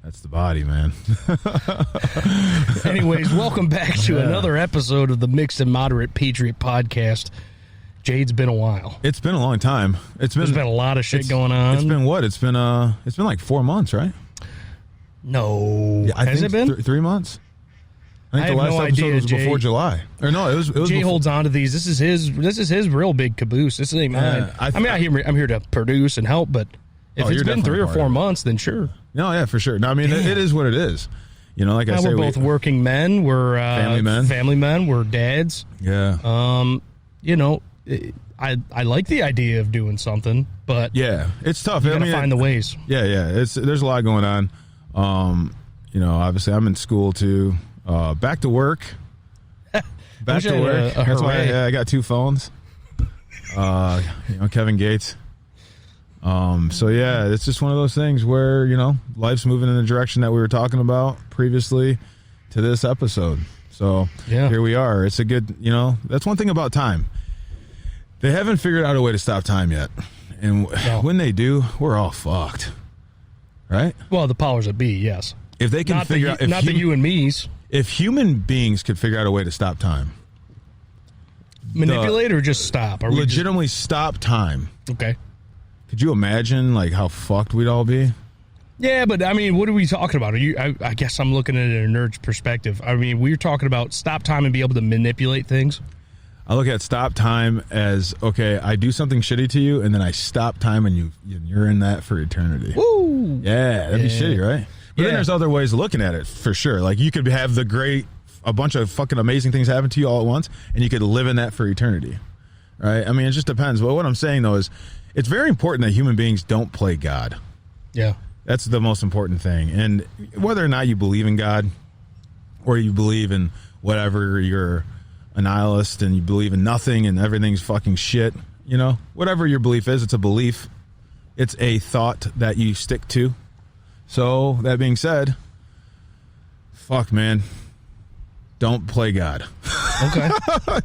That's the body, man. Anyways, welcome back to another episode of the Mixed and Moderate Patriot podcast. Jay, it's been a while. It's been a long time. There's been a lot of shit going on. It's been what? It's been like 4 months, right? No. Yeah, Has it been? 3 months? I think I the have last no episode idea, was Jay. before July. Or no, it was Jay before. holds on to these. This is his real big caboose. This ain't mine. I'm here to produce and help, but if it's been 3 or 4 months, then sure. No, yeah, for sure. No, I mean, it is what it is. You know, like I say, we're both working men. We're family men. We're dads. Yeah. You know, I like the idea of doing something, but yeah, it's tough. You gotta find the ways. Yeah. There's a lot going on. You know, obviously, I'm in school too. Back to work. Back to work. That's why I got 2 phones. Kevin Gates. So yeah, it's just one of those things where, you know, life's moving in the direction that we were talking about previously to this episode. So Here we are. It's a good, you know, that's one thing about time. They haven't figured out a way to stop time yet. And when they do, we're all fucked. Right? Well, the powers that be, yes. If they can figure out, not the you and me's. If human beings could figure out a way to stop time, manipulate or just stop? Or legitimately stop time. Okay. Could you imagine like how fucked we'd all be? Yeah, but I mean, what are we talking about? I guess I'm looking at it in a nerd's perspective. I mean, we're talking about stop time and be able to manipulate things. I look at stop time as, okay, I do something shitty to you, and then I stop time, and you're in that for eternity. Woo! Yeah, that'd be shitty, right? But then there's other ways of looking at it, for sure. Like, you could have a bunch of fucking amazing things happen to you all at once, and you could live in that for eternity, right? I mean, it just depends. But what I'm saying, though, is it's very important that human beings don't play God. Yeah. That's the most important thing. And whether or not you believe in God, or you believe in whatever you're a nihilist and you believe in nothing and everything's fucking shit, you know, whatever your belief is, it's a belief. It's a thought that you stick to. So that being said, fuck, man, don't play God. Okay.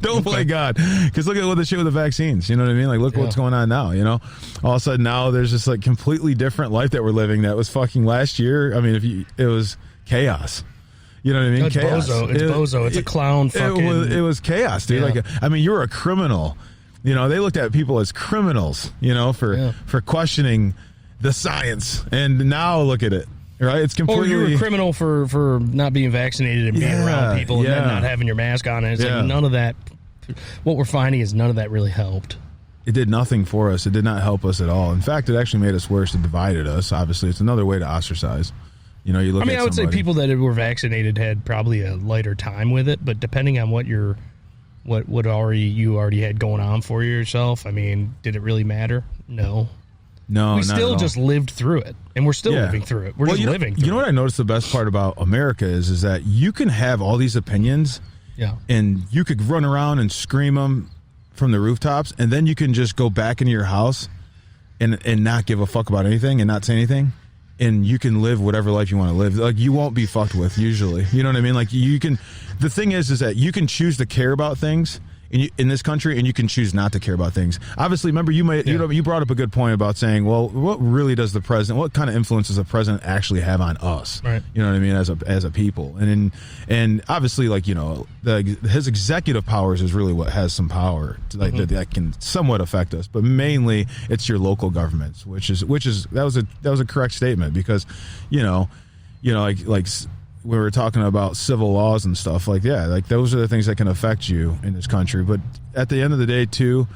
Don't play God. Because look at what the shit with the vaccines. You know what I mean? Like, look what's going on now, you know? All of a sudden now there's this like completely different life that we're living that was fucking last year. I mean, it was chaos. You know what I mean? It's chaos. Bozo. It's Bozo. It's a clown fucking... It was chaos, dude. Yeah. Like, I mean, you were a criminal. You know, they looked at people as criminals, you know, for questioning the science. And now look at it, right? It's completely... Or you're a criminal for not being vaccinated and being around people and then not having your mask on. And it's like none of that... What we're finding is none of that really helped. It did nothing for us. It did not help us at all. In fact, it actually made us worse. It divided us. Obviously, it's another way to ostracise. You know, you look. I would say people that were vaccinated had probably a lighter time with it, but depending on what you already had going on for yourself, I mean, did it really matter? No. We still just lived through it, and we're still living through it. We're just living through it. You know what I noticed the best part about America is that you can have all these opinions, and you could run around and scream them from the rooftops, and then you can just go back into your house and not give a fuck about anything and not say anything. And you can live whatever life you want to live. Like, you won't be fucked with usually. You know what I mean? Like, you can. The thing is that you can choose to care about things in this country, and you can choose not to care about things. Obviously, remember you brought up a good point about saying, well, what really does the president? What kind of influence does the president actually have on us? Right. You know what I mean? As a people, and obviously, like, you know, his executive powers is really what has some power that can somewhat affect us. But mainly, it's your local governments, which is that was a correct statement, because, you know, like. We were talking about civil laws and stuff, like those are the things that can affect you in this country. But at the end of the day, too,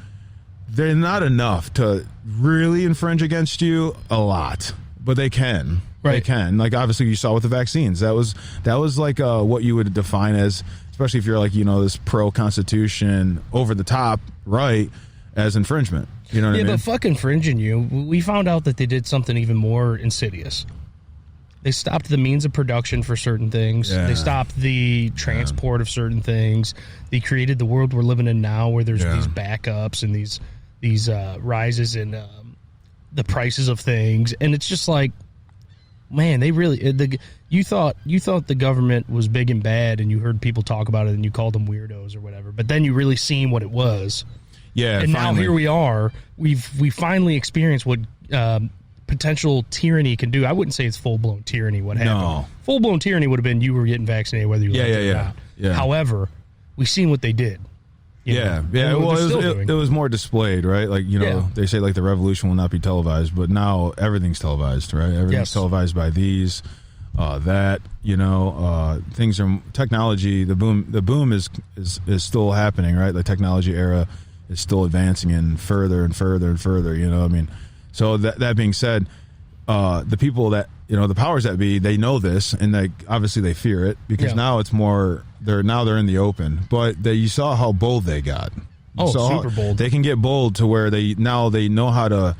they're not enough to really infringe against you a lot, but they can. Right. They can. Like, obviously, you saw with the vaccines. That was like what you would define as, especially if you're like, you know, this pro-Constitution, over the top, right, as infringement. You know what I mean? Yeah, but fuck infringing you. We found out that they did something even more insidious. They stopped the means of production for certain things. Yeah. They stopped the transport of certain things. They created the world we're living in now, where there's these backups and these rises in the prices of things, and it's just like, man, they really you thought the government was big and bad, and you heard people talk about it, and you called them weirdos or whatever. But then you really seen what it was. Yeah, and finally. Now here we are. We finally experienced what potential tyranny can do. I wouldn't say it's full-blown tyranny what happened. No. Full-blown tyranny would have been you were getting vaccinated whether you liked it or not. Yeah. However, we've seen what they did. Yeah. Well, it was more displayed, right? Like, they say like the revolution will not be televised, but now everything's televised, right? Everything's televised by these, that, things are technology. The boom is still happening, right? The technology era is still advancing and further and further and further. So that being said, the people that the powers that be, they know this, and obviously they fear it because now it's more. They're in the open, but you saw how bold they got. Super bold. They can get bold to where they know how to,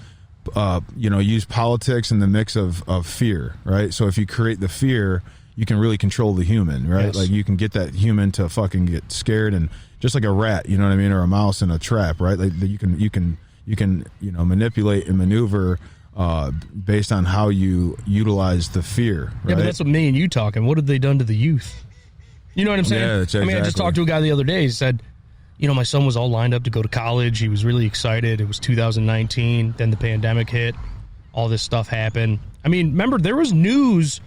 use politics in the mix of fear, right? So if you create the fear, you can really control the human, right? Yes. Like you can get that human to fucking get scared, and just like a rat, you know what I mean, or a mouse in a trap, right? Like you can manipulate and maneuver based on how you utilize the fear, right? Yeah, but that's what me and you talking. What have they done to the youth? You know what I'm saying? Yeah, exactly. I just talked to a guy the other day. He said, my son was all lined up to go to college. He was really excited. It was 2019. Then the pandemic hit. All this stuff happened. I mean, remember, there was news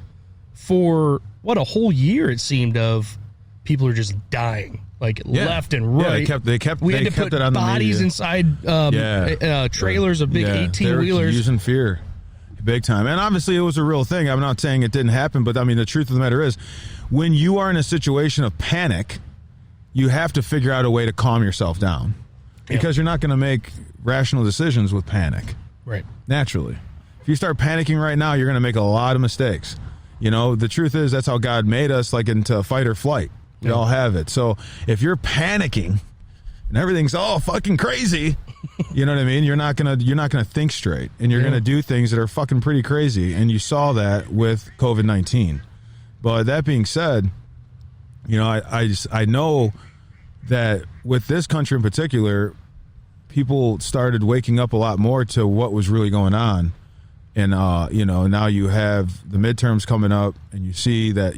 for, a whole year it seemed of people are just dying. Like left and right. Yeah, they kept we had to kept put it on bodies the inside trailers of big 18-wheelers. They're using fear big time. And obviously it was a real thing. I'm not saying it didn't happen, but I mean, the truth of the matter is, when you are in a situation of panic, you have to figure out a way to calm yourself down because you're not going to make rational decisions with panic. Right. Naturally. If you start panicking right now, you're going to make a lot of mistakes. The truth is that's how God made us, like into fight or flight. We all have it. So if you're panicking and everything's all fucking crazy, you know what I mean? You're not gonna think straight, and you're gonna do things that are fucking pretty crazy. And you saw that with COVID-19. But that being said, I know that with this country in particular, people started waking up a lot more to what was really going on. And now you have the midterms coming up, and you see that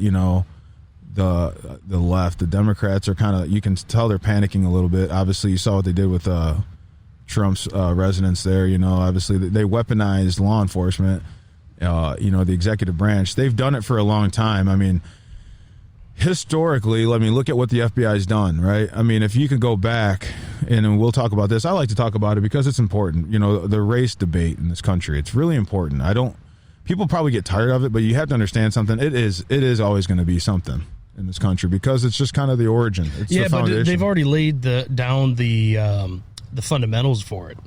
the left, the Democrats are kind of, you can tell they're panicking a little bit. Obviously, you saw what they did with Trump's residence there. Obviously they weaponized law enforcement. The executive branch. They've done it for a long time. I mean, historically, look at what the FBI's done, right? I mean, if you could go back, and we'll talk about this. I like to talk about it because it's important. The race debate in this country, it's really important. People probably get tired of it, but you have to understand something. It is always going to be something in this country because it's just kind of the origin. It's the foundation. But they've already laid down the fundamentals for it.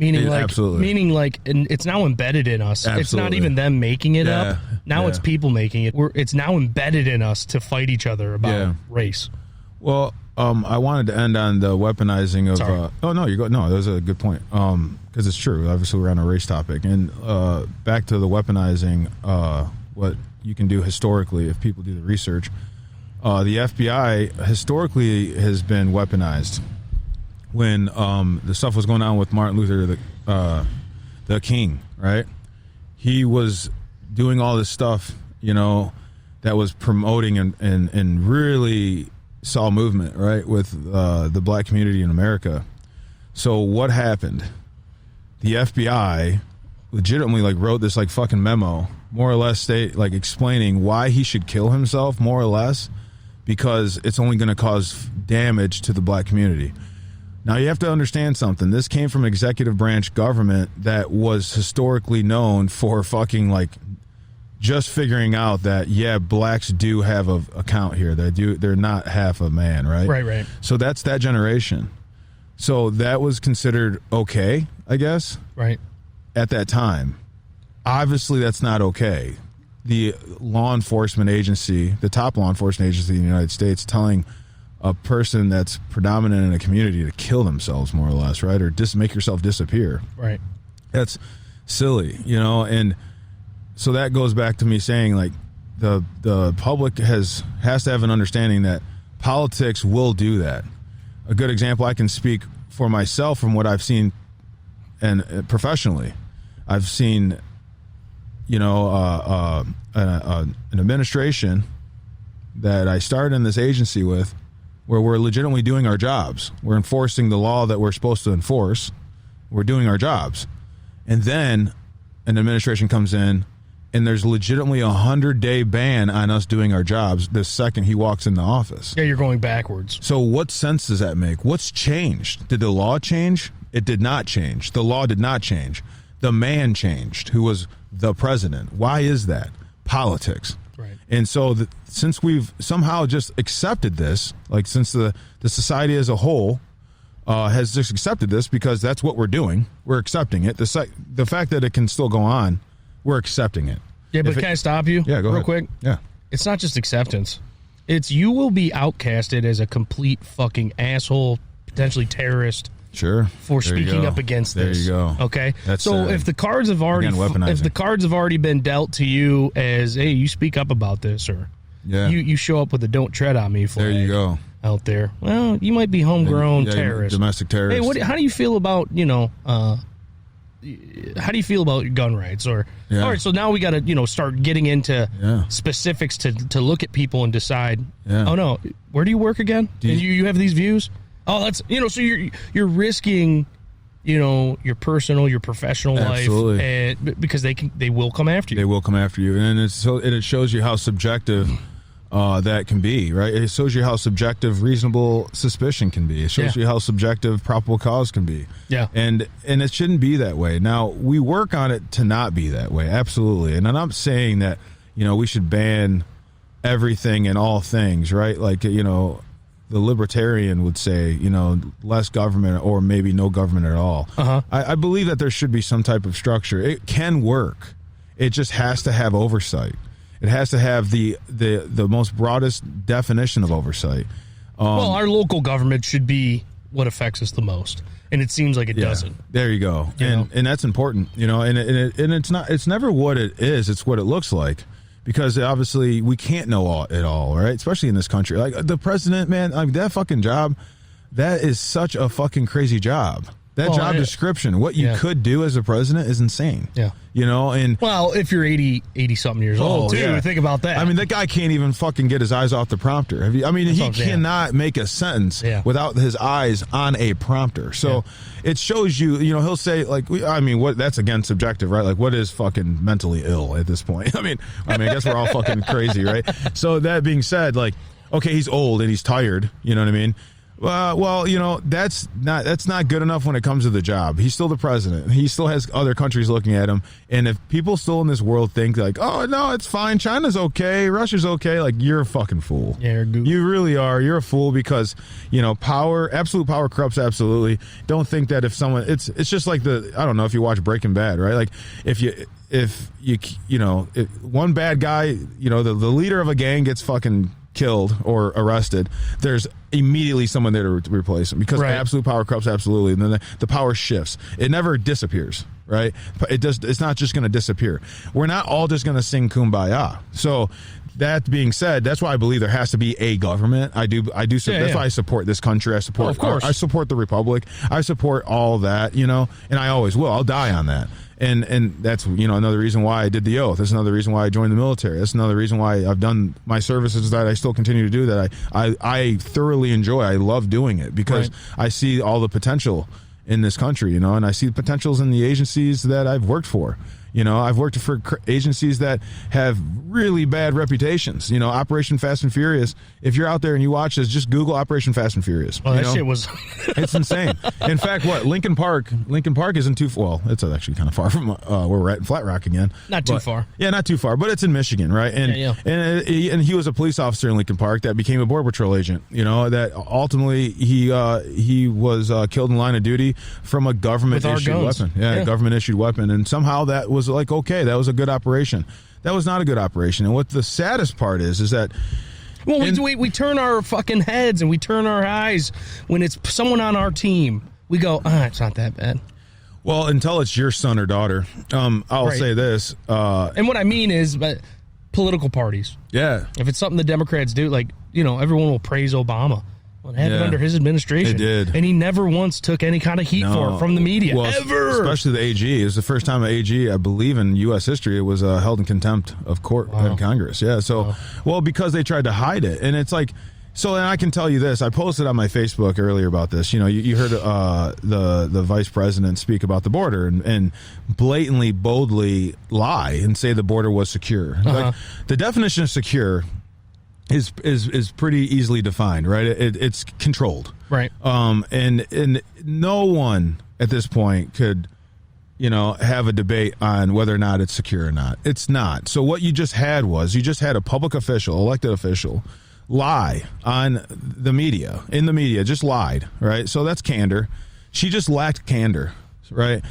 Meaning, and it's now embedded in us. Absolutely. It's not even them making it up. Now it's people making it. It's now embedded in us to fight each other about race. Well, I wanted to end on the weaponizing of. No, that was a good point. Because it's true. Obviously, we're on a race topic, and back to the weaponizing. What you can do historically, if people do the research, the FBI historically has been weaponized. When the stuff was going on with Martin Luther the King, right? He was doing all this stuff, that was promoting and really saw movement, right, with the black community in America. So what happened? The FBI legitimately wrote this fucking memo, more or less explaining why he should kill himself, more or less, because it's only going to cause damage to the black community. Now, you have to understand something. This came from executive branch government that was historically known for fucking just figuring out that, blacks do have a account here. They're not half a man, right? Right. So that's that generation. So that was considered okay, I guess. Right. At that time. Obviously, that's not okay. The law enforcement agency, the top law enforcement agency in the United States, telling a person that's predominant in a community to kill themselves, more or less, right? Or make yourself disappear. Right. That's silly, and so that goes back to me saying the public has to have an understanding that politics will do that. A good example, I can speak for myself from what I've seen and professionally. I've seen, an administration that I started in this agency with, where we're legitimately doing our jobs. We're enforcing the law that we're supposed to enforce. We're doing our jobs. And then an administration comes in, and there's legitimately 100-day ban on us doing our jobs the second he walks into office. Yeah, you're going backwards. So what sense does that make? What's changed? Did the law change? It did not change. The law did not change. The man changed, who was the president. Why is that? Politics. Right. And so since we've somehow just accepted this, like since the society as a whole has just accepted this because that's what we're doing, we're accepting it. The fact that it can still go on, we're accepting it. Yeah, but can I stop you? Yeah, go real ahead. quick? Yeah. It's not just acceptance. It's you will be outcasted as a complete fucking asshole, potentially terrorist. Sure. For speaking up against this. There you go. Okay. That's so sad. if the cards have already been dealt to you as, hey, you speak up about this, or you show up with a "Don't tread on me" flag. There you go. Out there. Well, you might be homegrown terrorist, domestic terrorist. Hey, how do you feel about how do you feel about gun rights? Or all right, so now we got to start getting into specifics to look at people and decide. Oh no, where do you work again? And you have these views. Oh, that's so you're risking, your personal, your professional life, and because they will come after you. They will come after you, and it shows you how subjective that can be, right? It shows you how subjective reasonable suspicion can be. It shows you how subjective probable cause can be. Yeah, and it shouldn't be that way. Now we work on it to not be that way, absolutely. And I'm not saying that we should ban everything and all things, right? Like the libertarian would say, less government or maybe no government at all. I believe that there should be some type of structure. It can work. It just has to have oversight. It has to have the most broadest definition of oversight. Well, our local government should be what affects us the most, and it seems like it doesn't. There you go, and that's important, and it's never what it is; it's what it looks like. Because obviously we can't know it all, right? Especially in this country. Like the president, man, that fucking job, that is such a fucking crazy job. That job description, what you could do as a president is insane. Yeah. And well, if you're 80 something years old too, think about that. I mean, that guy can't even fucking get his eyes off the prompter. He cannot make a sentence without his eyes on a prompter. So it shows you, he'll say that's again subjective, right? Like what is fucking mentally ill at this point? I I guess we're all fucking crazy, right? So that being said, okay, he's old and he's tired, you know what I mean? Well, that's not good enough when it comes to the job. He's still the president. He still has other countries looking at him. And if people still in this world think oh no, it's fine, China's okay, Russia's okay, you're a fucking fool. Yeah, you really are. You're a fool because absolute power corrupts absolutely. Don't think that if someone, it's just like I don't know if you watch Breaking Bad, right? Like if one bad guy, the leader of a gang gets fucking killed or arrested, there's immediately someone there to replace him because absolute power corrupts absolutely, and then the power shifts. It never disappears, right? It's not just going to disappear. We're not all just going to sing Kumbaya. So that being said, that's why I believe there has to be a government. I do. That's why I support this country. I support. Of course, I support the republic. I support all that. And I always will. I'll die on that. And that's another reason why I did the oath. That's another reason why I joined the military. That's another reason why I've done my services that I still continue to do, that I thoroughly enjoy. I love doing it because I see all the potential in this country, and I see the potentials in the agencies that I've worked for. I've worked for agencies that have really bad reputations. Operation Fast and Furious. If you're out there and you watch this, just Google Operation Fast and Furious. Well, that shit was... It's insane. In fact, Lincoln Park isn't too... Well, it's actually kind of far from where we're at in Flat Rock again. Not too far. Yeah, not too far, but it's in Michigan, right? And he was a police officer in Lincoln Park that became a Border Patrol agent, that ultimately he was killed in line of duty from a government-issued weapon. Yeah, government-issued weapon. And somehow that was okay, that was a good operation. That was not a good operation. And what the saddest part is that we turn our fucking heads and we turn our eyes when it's someone on our team. We go, it's not that bad. Well, until it's your son or daughter. I'll say this. And what I mean is political parties. Yeah. If it's something the Democrats do, everyone will praise Obama. Well, it happened under his administration. It did. And he never once took any kind of heat for it from the media, ever. Especially the AG. It was the first time an AG, I believe, in U.S. history, it was held in contempt of court in Congress. Yeah, so, because they tried to hide it. And it's So, and I can tell you this. I posted on my Facebook earlier about this. You know, you heard the vice president speak about the border and blatantly, boldly lie and say the border was secure. Like, the definition of secure is pretty easily defined, right? It's controlled, right? And no one at this point could, you know, have a debate on whether or not it's secure or not. It's not. So what you just had a public official, elected official, lie on the media, in the media, just lied, right? So that's candor. She just lacked candor, right?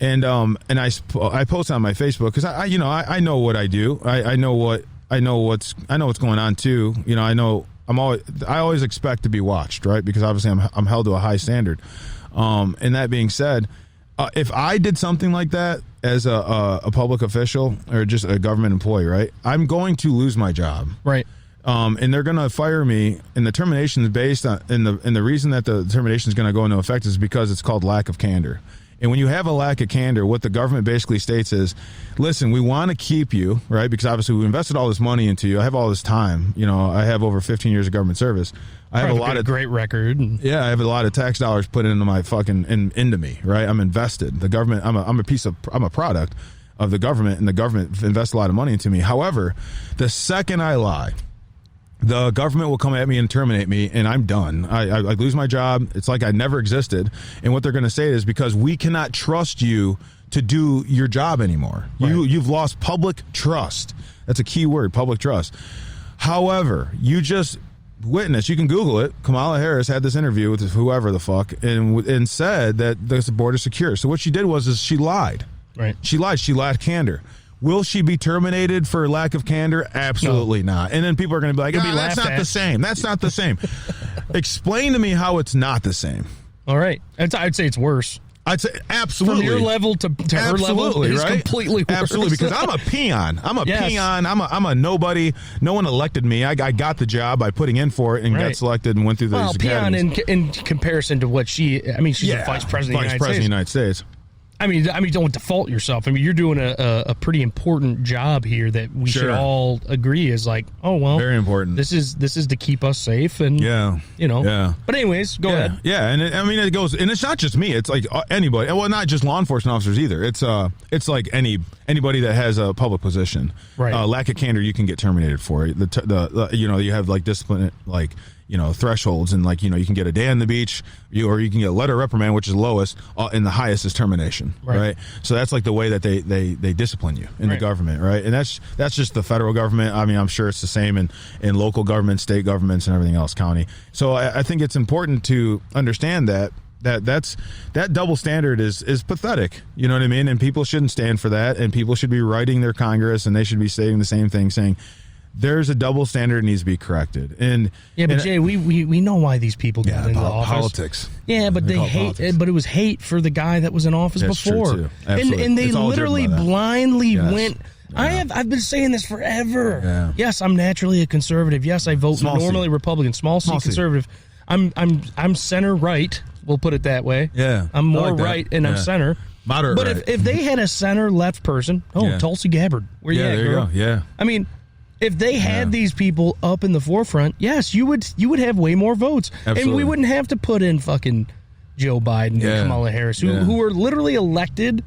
And I post on my Facebook because I know what I do. I know what's going on too. You know, I always expect to be watched, right? Because obviously I'm held to a high standard. And that being said, if I did something like that as a public official or just a government employee, right, I'm going to lose my job, right? And they're going to fire me, and the termination is based on, and the reason that the termination is going to go into effect is because it's called lack of candor. And when you have a lack of candor, what the government basically states is, listen, we want to keep you, right? Because obviously we invested all this money into you. I have all this time. You know, I have over 15 years of government service. I have a lot of great record. Yeah, I have a lot of tax dollars put into my into me, right? I'm invested. The government, I'm a product of the government, and the government invests a lot of money into me. However, the second I lie, the government will come at me and terminate me, and I'm done. I lose my job. It's like I never existed. And what they're going to say is, because we cannot trust you to do your job anymore. Right. You've lost public trust. That's a key word, public trust. However, you just witnessed, you can Google it, Kamala Harris had this interview with whoever the fuck and said that the border is secure. So what she did was she lied. Right. She lied. She lacked candor. Will she be terminated for lack of candor? Absolutely not. And then people are going to be like, that's not the same. That's not the same. Explain to me how it's not the same. All right. I'd say it's worse. I'd say absolutely. From your level to her level, it is completely worse. Absolutely, because I'm a peon. Peon. I'm a nobody. No one elected me. I got the job by putting in for it and got selected and went through those academies. Peon in comparison to what she's the vice president of the United States. I mean, don't default yourself. I mean, you're doing a pretty important job here that we should all agree is like, oh well, very important. This is to keep us safe, and But anyways, go ahead. Yeah, and it goes, and it's not just me. It's like anybody. Well, not just law enforcement officers either. It's like anybody that has a public position. Right. Lack of candor, you can get terminated for it. You have like discipline thresholds, and you can get a day on the beach, or you can get a letter of reprimand, which is lowest, and the highest is termination, right? So that's like the way that they discipline you in the government, right? And that's just the federal government. I mean, I'm sure it's the same in local governments, state governments, and everything else, county. So I think it's important to understand that double standard is pathetic. You know what I mean? And people shouldn't stand for that, and people should be writing their Congress, and they should be saying the same thing, saying, there's a double standard needs to be corrected. But Jay, we know why these people got into office. Politics. Yeah, but they hate politics. But it was hate for the guy that was in office before. True too. Absolutely. And they literally blindly went. Yeah. I've been saying this forever. Yeah. Yes, I'm naturally a conservative. Yes, I vote normally Republican, small C conservative. I'm center right. We'll put it that way. Yeah. I'm more right and I'm center. Moderate. But right. if they had a center left person, Tulsi Gabbard, where you at, there girl? You go. Yeah. I mean, if they had these people up in the forefront, yes, you would have way more votes. Absolutely. And we wouldn't have to put in fucking Joe Biden and Kamala Harris, who were literally elected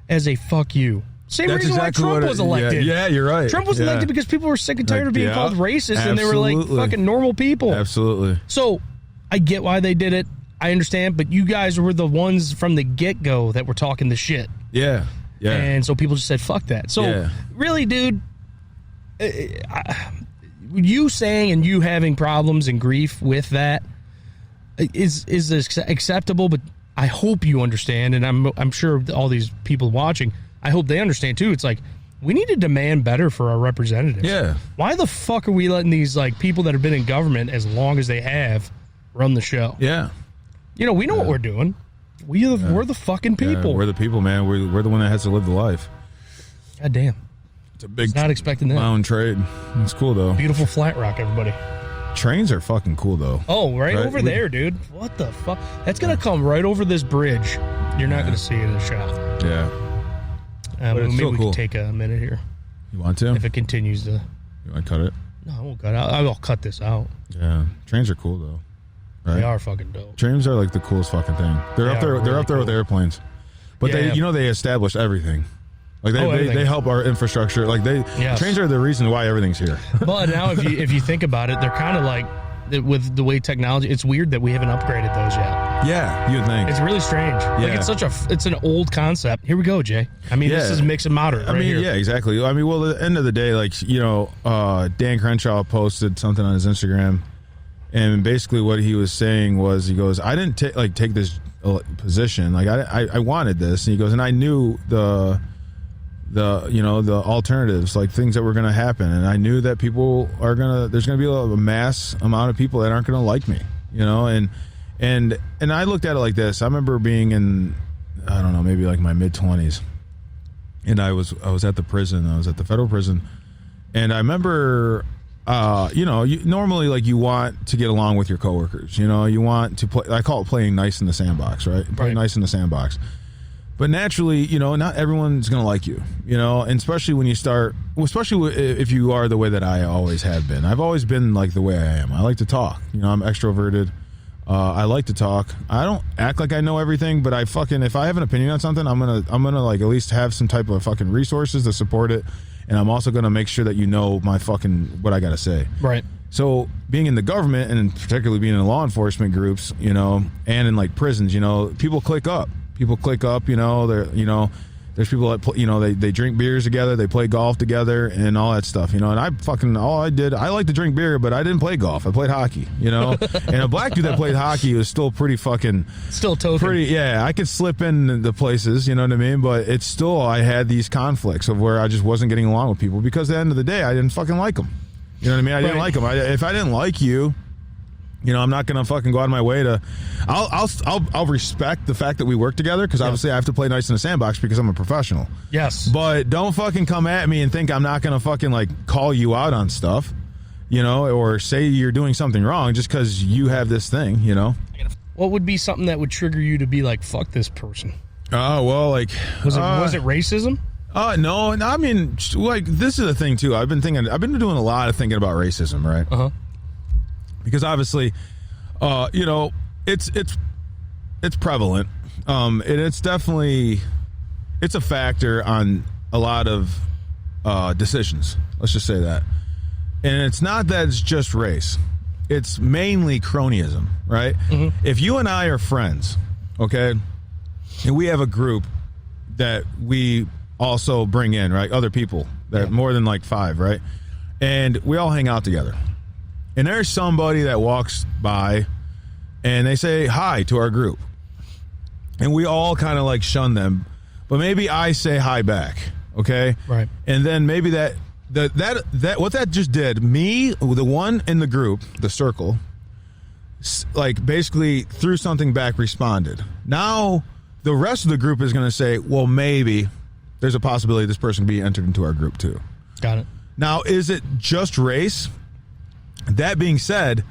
as a fuck you. Same That's reason exactly why Trump was elected. Yeah, you're right. Trump was elected because people were sick and tired of being called racist, and they were like fucking normal people. Absolutely. So I get why they did it. I understand, but you guys were the ones from the get-go that were talking the shit. Yeah. Yeah. And so people just said, fuck that. So really, dude, you saying and you having problems and grief with that is acceptable, but I hope you understand, and I'm sure all these people watching, I hope they understand too. It's like, we need to demand better for our representatives. Yeah. Why the fuck are we letting these people that have been in government as long as they have run the show? Yeah. We know what we're doing. We're the fucking people. Yeah, we're the people, man. We're the one that has to live the life. God damn. It's a big, not expecting that. My own trade. It's cool though. Beautiful Flat Rock, everybody. Trains are fucking cool though. Oh, right over there, dude. What the fuck? That's gonna come right over this bridge. You're not gonna see it in the shot. Yeah. Maybe we can take a minute here. You want to? If it continues to. You want to cut it? No, I won't cut out. I'll cut this out. Yeah, trains are cool though. Right? They are fucking dope. Trains are like the coolest fucking thing. They're up there. Really They're up there cool. with airplanes. But they established everything. Like they help our infrastructure. Like trains are the reason why everything's here. But now if you think about it, they're kind of like, with the way technology, it's weird that we haven't upgraded those yet. Yeah, you'd think. It's really strange. Yeah. Like it's an old concept. Here we go, Jay. I mean, this is mix and moderate. Yeah, exactly. I mean, well, at the end of the day, like, Dan Crenshaw posted something on his Instagram, and basically what he was saying was, he goes, I didn't take this position. Like I wanted this, and he goes, and I knew the alternatives, like things that were going to happen, and I knew that there's going to be a mass amount of people that aren't going to like me, and I looked at it like this. I remember being in, I don't know, maybe like my mid-20s, and I was at the prison. I was at the federal prison, and I remember, normally, like, you want to get along with your coworkers. You want to play. I call it playing nice in the sandbox, right? Play nice in the sandbox. But naturally, not everyone's going to like you, and especially when you start, especially if you are the way that I always have been. I've always been like the way I am. I like to talk. I'm extroverted. I like to talk. I don't act like I know everything, but if I have an opinion on something, I'm gonna like at least have some type of fucking resources to support it, and I'm also gonna make sure that my fucking what I gotta say. Right. So being in the government, and particularly being in law enforcement groups, and in like prisons, people click up. There's people that they drink beers together, they play golf together, and all that stuff, and I like to drink beer, but I didn't play golf. I played hockey, and a black dude that played hockey was still pretty fucking token. I could slip in the places, you know what I mean, but it's still, I had these conflicts of where I just wasn't getting along with people, because at the end of the day, I didn't fucking like them. You know what I mean? I didn't like them. If I didn't like you, I'm not gonna fucking go out of my way to. I'll respect the fact that we work together, because obviously I have to play nice in the sandbox because I'm a professional. Yes. But don't fucking come at me and think I'm not gonna fucking like call you out on stuff, or say you're doing something wrong just because you have this thing, What would be something that would trigger you to be like, fuck this person? Oh, well, like, was it racism? No. I mean, like, this is the thing too. I've been doing a lot of thinking about racism, right? Uh huh. Because obviously, it's prevalent, and it's definitely a factor on a lot of decisions. Let's just say that, and it's not that it's just race; it's mainly cronyism, right? Mm-hmm. If you and I are friends, okay, and we have a group that we also bring in, right, other people that more than like 5, right, and we all hang out together. And there's somebody that walks by and they say hi to our group. And we all kind of like shun them. But maybe I say hi back. Okay? Right. And then maybe that what that just did, me, the one in the group, the circle, like basically threw something back, responded. Now the rest of the group is going to say, well, maybe there's a possibility this person be entered into our group too. Got it. Now, is it just race? That being said,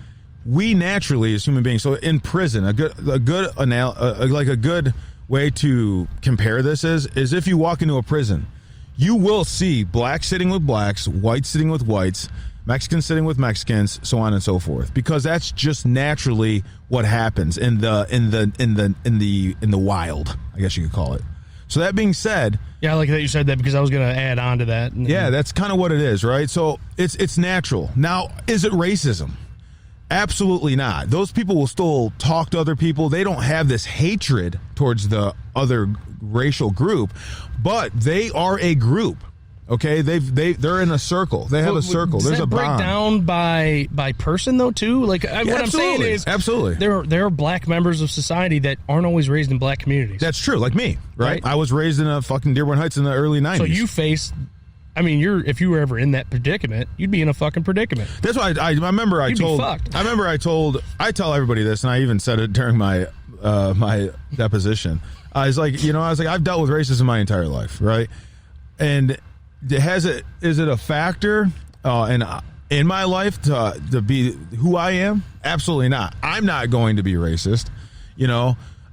we naturally, as human beings, so in prison, a good way to compare this is if you walk into a prison, you will see blacks sitting with blacks, whites sitting with whites, Mexicans sitting with Mexicans, so on and so forth, because that's just naturally what happens in the wild, I guess you could call it. So that being said, yeah, I like that you said that, because I was going to add on to that. Yeah, that's kind of what it is, right? So it's natural. Now, is it racism? Absolutely not. Those people will still talk to other people. They don't have this hatred towards the other racial group, but they are a group. Okay, they're in a circle. They have a circle. There's a bond. Does that break down by person though too? Like what I'm saying is, absolutely, there are black members of society that aren't always raised in black communities. That's true. Like me, right? I was raised in a fucking Dearborn Heights in the early 90s. So you faced. I mean, if you were ever in that predicament, you'd be in a fucking predicament. That's why I remember I tell everybody this, and I even said it during my my deposition. I was like, I've dealt with racism my entire life, right? And is it a factor in my life to be who I am? Absolutely not. I'm not going to be racist.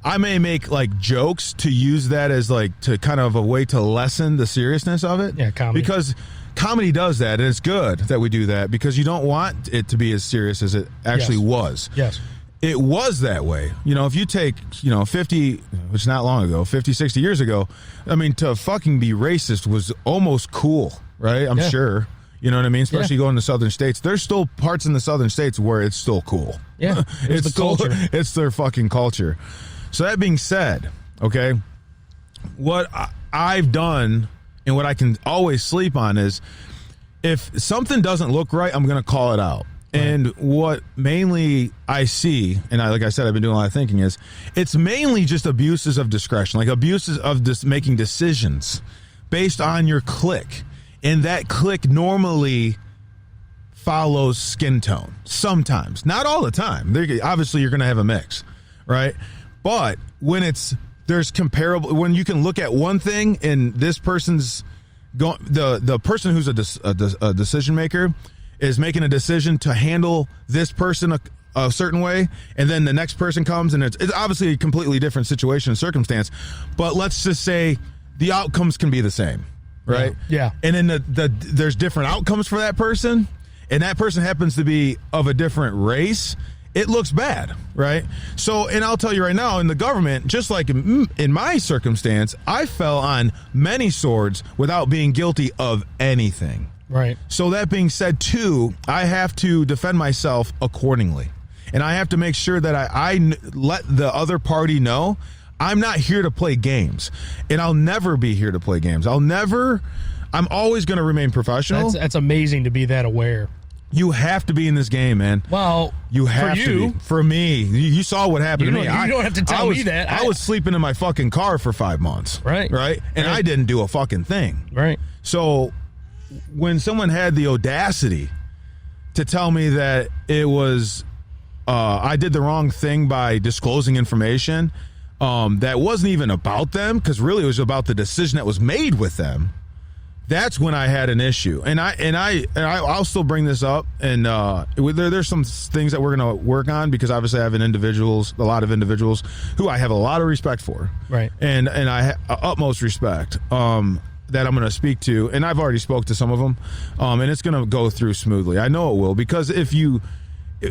I may make like jokes to use that as like to kind of a way to lessen the seriousness of it. Yeah, comedy. Because comedy does that, and it's good that we do that because you don't want it to be as serious as it actually was. Yes. It was that way. If you take, 50, which is not long ago, 50, 60 years ago, I mean, to fucking be racist was almost cool, right? I'm sure. You know what I mean? Especially going to southern states. There's still parts in the southern states where it's still cool. Yeah. It's the still, culture. It's their fucking culture. So that being said, okay, what I've done and what I can always sleep on is if something doesn't look right, I'm going to call it out. Right. And what mainly I see, and like I said, I've been doing a lot of thinking, is it's mainly just abuses of discretion, like abuses of making decisions based on your clique. And that clique normally follows skin tone sometimes, not all the time. Obviously, you're going to have a mix, right? But when there's comparable, when you can look at one thing and this person's the person who's a decision maker is making a decision to handle this person a certain way, and then the next person comes and it's obviously a completely different situation and circumstance, but let's just say the outcomes can be the same, right? Yeah. And then there's different outcomes for that person, and that person happens to be of a different race. It looks bad, right? So, and I'll tell you right now, in the government, just like in my circumstance, I fell on many swords without being guilty of anything. Right. So that being said, too, I have to defend myself accordingly. And I have to make sure that I let the other party know I'm not here to play games. And I'll never be here to play games. I'm always going to remain professional. That's amazing to be that aware. You have to be in this game, man. Well, you have to be. For me, you saw what happened to me. You don't have to tell me that. I was sleeping in my fucking car for 5 months. Right. Right? And I didn't do a fucking thing. Right. So when someone had the audacity to tell me that it was I did the wrong thing by disclosing information that wasn't even about them, because really it was about the decision that was made with them, that's when I had an issue. And I'll still bring this up, and there's some things that we're going to work on, because obviously I have a lot of individuals who I have a lot of respect for, right? And I have utmost respect that I'm going to speak to, and I've already spoke to some of them, and it's going to go through smoothly. I know it will, because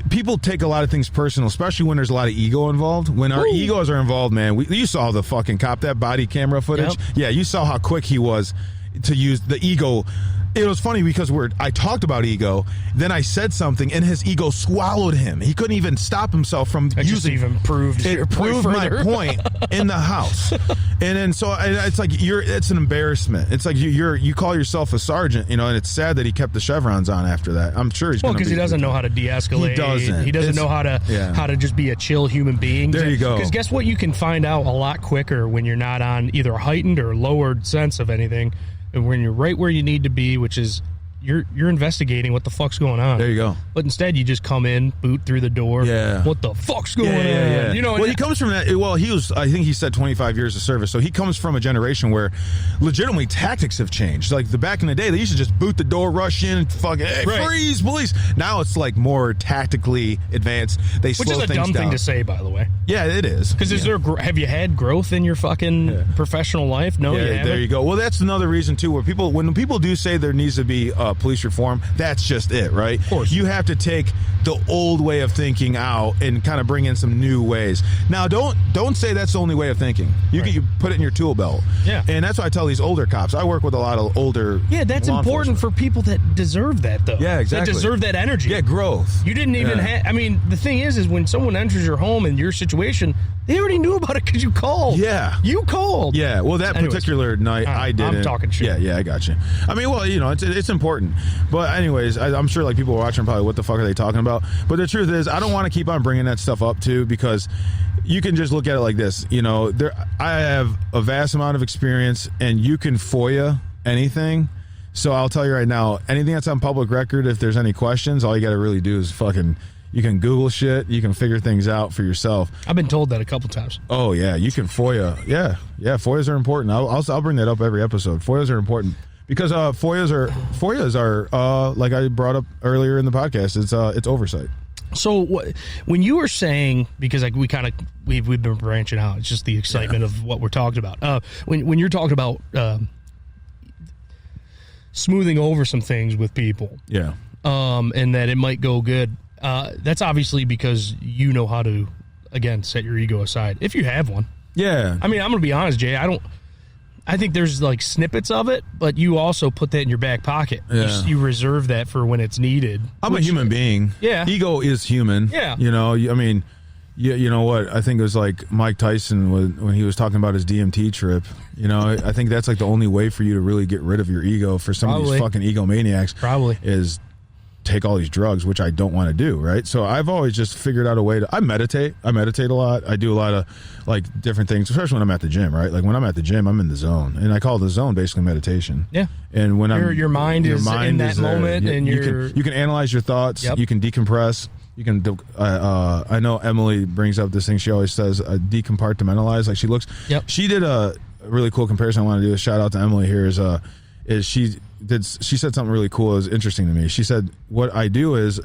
people take a lot of things personal, especially when there's a lot of ego involved. When our egos are involved, man, you saw the fucking cop, that body camera footage. Yep. Yeah, you saw how quick he was to use the ego. It was funny because I talked about ego, then I said something, and his ego swallowed him. He couldn't even stop himself from using. Even proved my point in the house, and then so it's like it's an embarrassment. It's like you call yourself a sergeant, and it's sad that he kept the chevrons on after that. I'm sure he's because he doesn't know how to de-escalate. He doesn't know how to just be a chill human being. There you go. Because guess what? You can find out a lot quicker when you're not on either a heightened or lowered sense of anything. And when you're right where you need to be, which is you're investigating what the fuck's going on. There you go. But instead, you just come in, boot through the door. Yeah. What the fuck's going on? Yeah. Well, he comes from that. Well, I think he said 25 years of service. So he comes from a generation where legitimately tactics have changed. Like back in the day, they used to just boot the door, rush in, and fucking freeze, police. Now it's like more tactically advanced. They slow things down. Which is a dumb thing to say, by the way. Yeah, it is. Because have you had growth in your fucking professional life? No, you haven't. There you go. Well, that's another reason too, where when people do say there needs to be police reform, that's just it, right? Of course. You have to take the old way of thinking out and kind of bring in some new ways. Now, don't say that's the only way of thinking. You put it in your tool belt. Yeah. And that's why I tell these older cops. I work with a lot of older. Yeah, that's important for people that deserve that, though. Yeah, exactly. That deserve that energy. Yeah, growth. You didn't even have. I mean, the thing is when someone enters your home and your situation, they already knew about it because you called. Yeah. You called. Yeah. Well, that particular night, I didn't. I'm talking shit. Yeah, I got you. I mean, well, it's important. But anyways, I'm sure like people watching probably, what the fuck are they talking about? But the truth is, I don't want to keep on bringing that stuff up too, because you can just look at it like this. I have a vast amount of experience, and you can FOIA anything. So I'll tell you right now, anything that's on public record, if there's any questions, all you got to really do is you can Google shit. You can figure things out for yourself. I've been told that a couple times. Oh yeah, you can FOIA. Yeah. FOIAs are important. I'll bring that up every episode. FOIAs are important because FOIAs are like I brought up earlier in the podcast. It's oversight. So when you were saying, because like we've been branching out, it's just the excitement of what we're talking about. When you're talking about smoothing over some things with people. Yeah. And that it might go good. That's obviously because you know how to, again, set your ego aside if you have one. Yeah. I mean, I'm going to be honest, Jay. I think there's like snippets of it, but you also put that in your back pocket. Yeah. You reserve that for when it's needed. I'm a human being. Yeah. Ego is human. Yeah. You know, I mean, you know what? I think it was like Mike Tyson when he was talking about his DMT trip. You know, I think that's like the only way for you to really get rid of your ego for some of these fucking egomaniacs. Probably. Is take all these drugs, which I don't want to do, right? So I've always just figured out a way to. I meditate a lot. I do a lot of like different things, especially when I'm at the gym, right? Like when I'm at the gym, I'm in the zone, and I call the zone basically meditation. Yeah. And when your mind is in that moment, and you can analyze your thoughts. Yep. You can decompress. You can. I know Emily brings up this thing. She always says decompartmentalize. Like she looks. Yep. She did a really cool comparison. I want to do a shout out to Emily here. Is she said something really cool. It was interesting to me. She said, what I do is,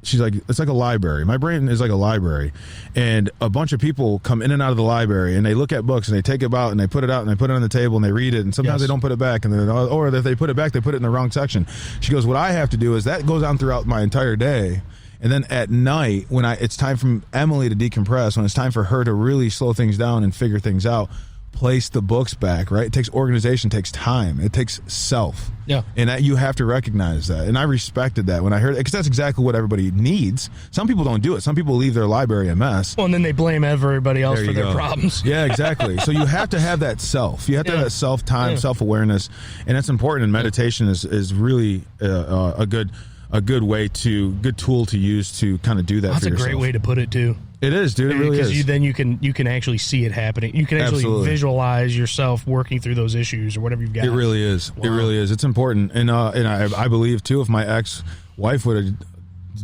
she's like, it's like a library. My brain is like a library, and a bunch of people come in and out of the library, and they look at books, and they take it out, and they put it out, and they put it on the table, and they read it, and sometimes they don't put it back, and then, or if they put it back, they put it in the wrong section. She goes, what I have to do is that goes on throughout my entire day, and then at night, when it's time for Emily to decompress, when it's time for her to really slow things down and figure things out, place the books back, right? It takes organization, takes time, it takes self. Yeah. And you have to recognize that. And I respected that when I heard it, because that's exactly what everybody needs. Some people don't do it. Some people leave their library a mess. Well, and then they blame everybody else for their problems. Yeah, exactly. So you have to have that self. You have to have that self-time, self-awareness. And that's important. And meditation is really a good way good tool to use to kind of do that. That's for a yourself. great way to put it too. It is, dude. It really is. Because then you can actually see it happening. You can actually visualize yourself working through those issues or whatever you've got. It really is. Wow. It really is. It's important, and I believe too. If my ex-wife would have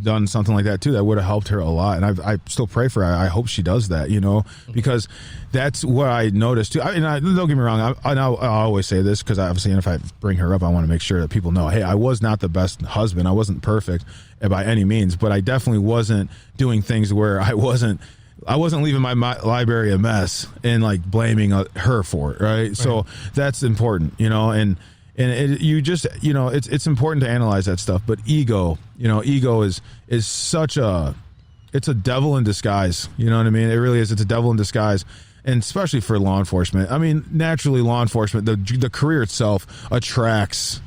done something like that too, that would have helped her a lot. And I still pray for her. I hope she does that. You know, because that's what I noticed too. Don't get me wrong. I always say this because obviously, and if I bring her up, I want to make sure that people know, hey, I was not the best husband. I wasn't perfect by any means, but I definitely wasn't doing things where I wasn't leaving my library a mess and like blaming her for it, right? So that's important, you know, and it's important to analyze that stuff. But ego is such it's a devil in disguise. You know what I mean? It really is. It's a devil in disguise. And especially for law enforcement. I mean, naturally, law enforcement, the career itself attracts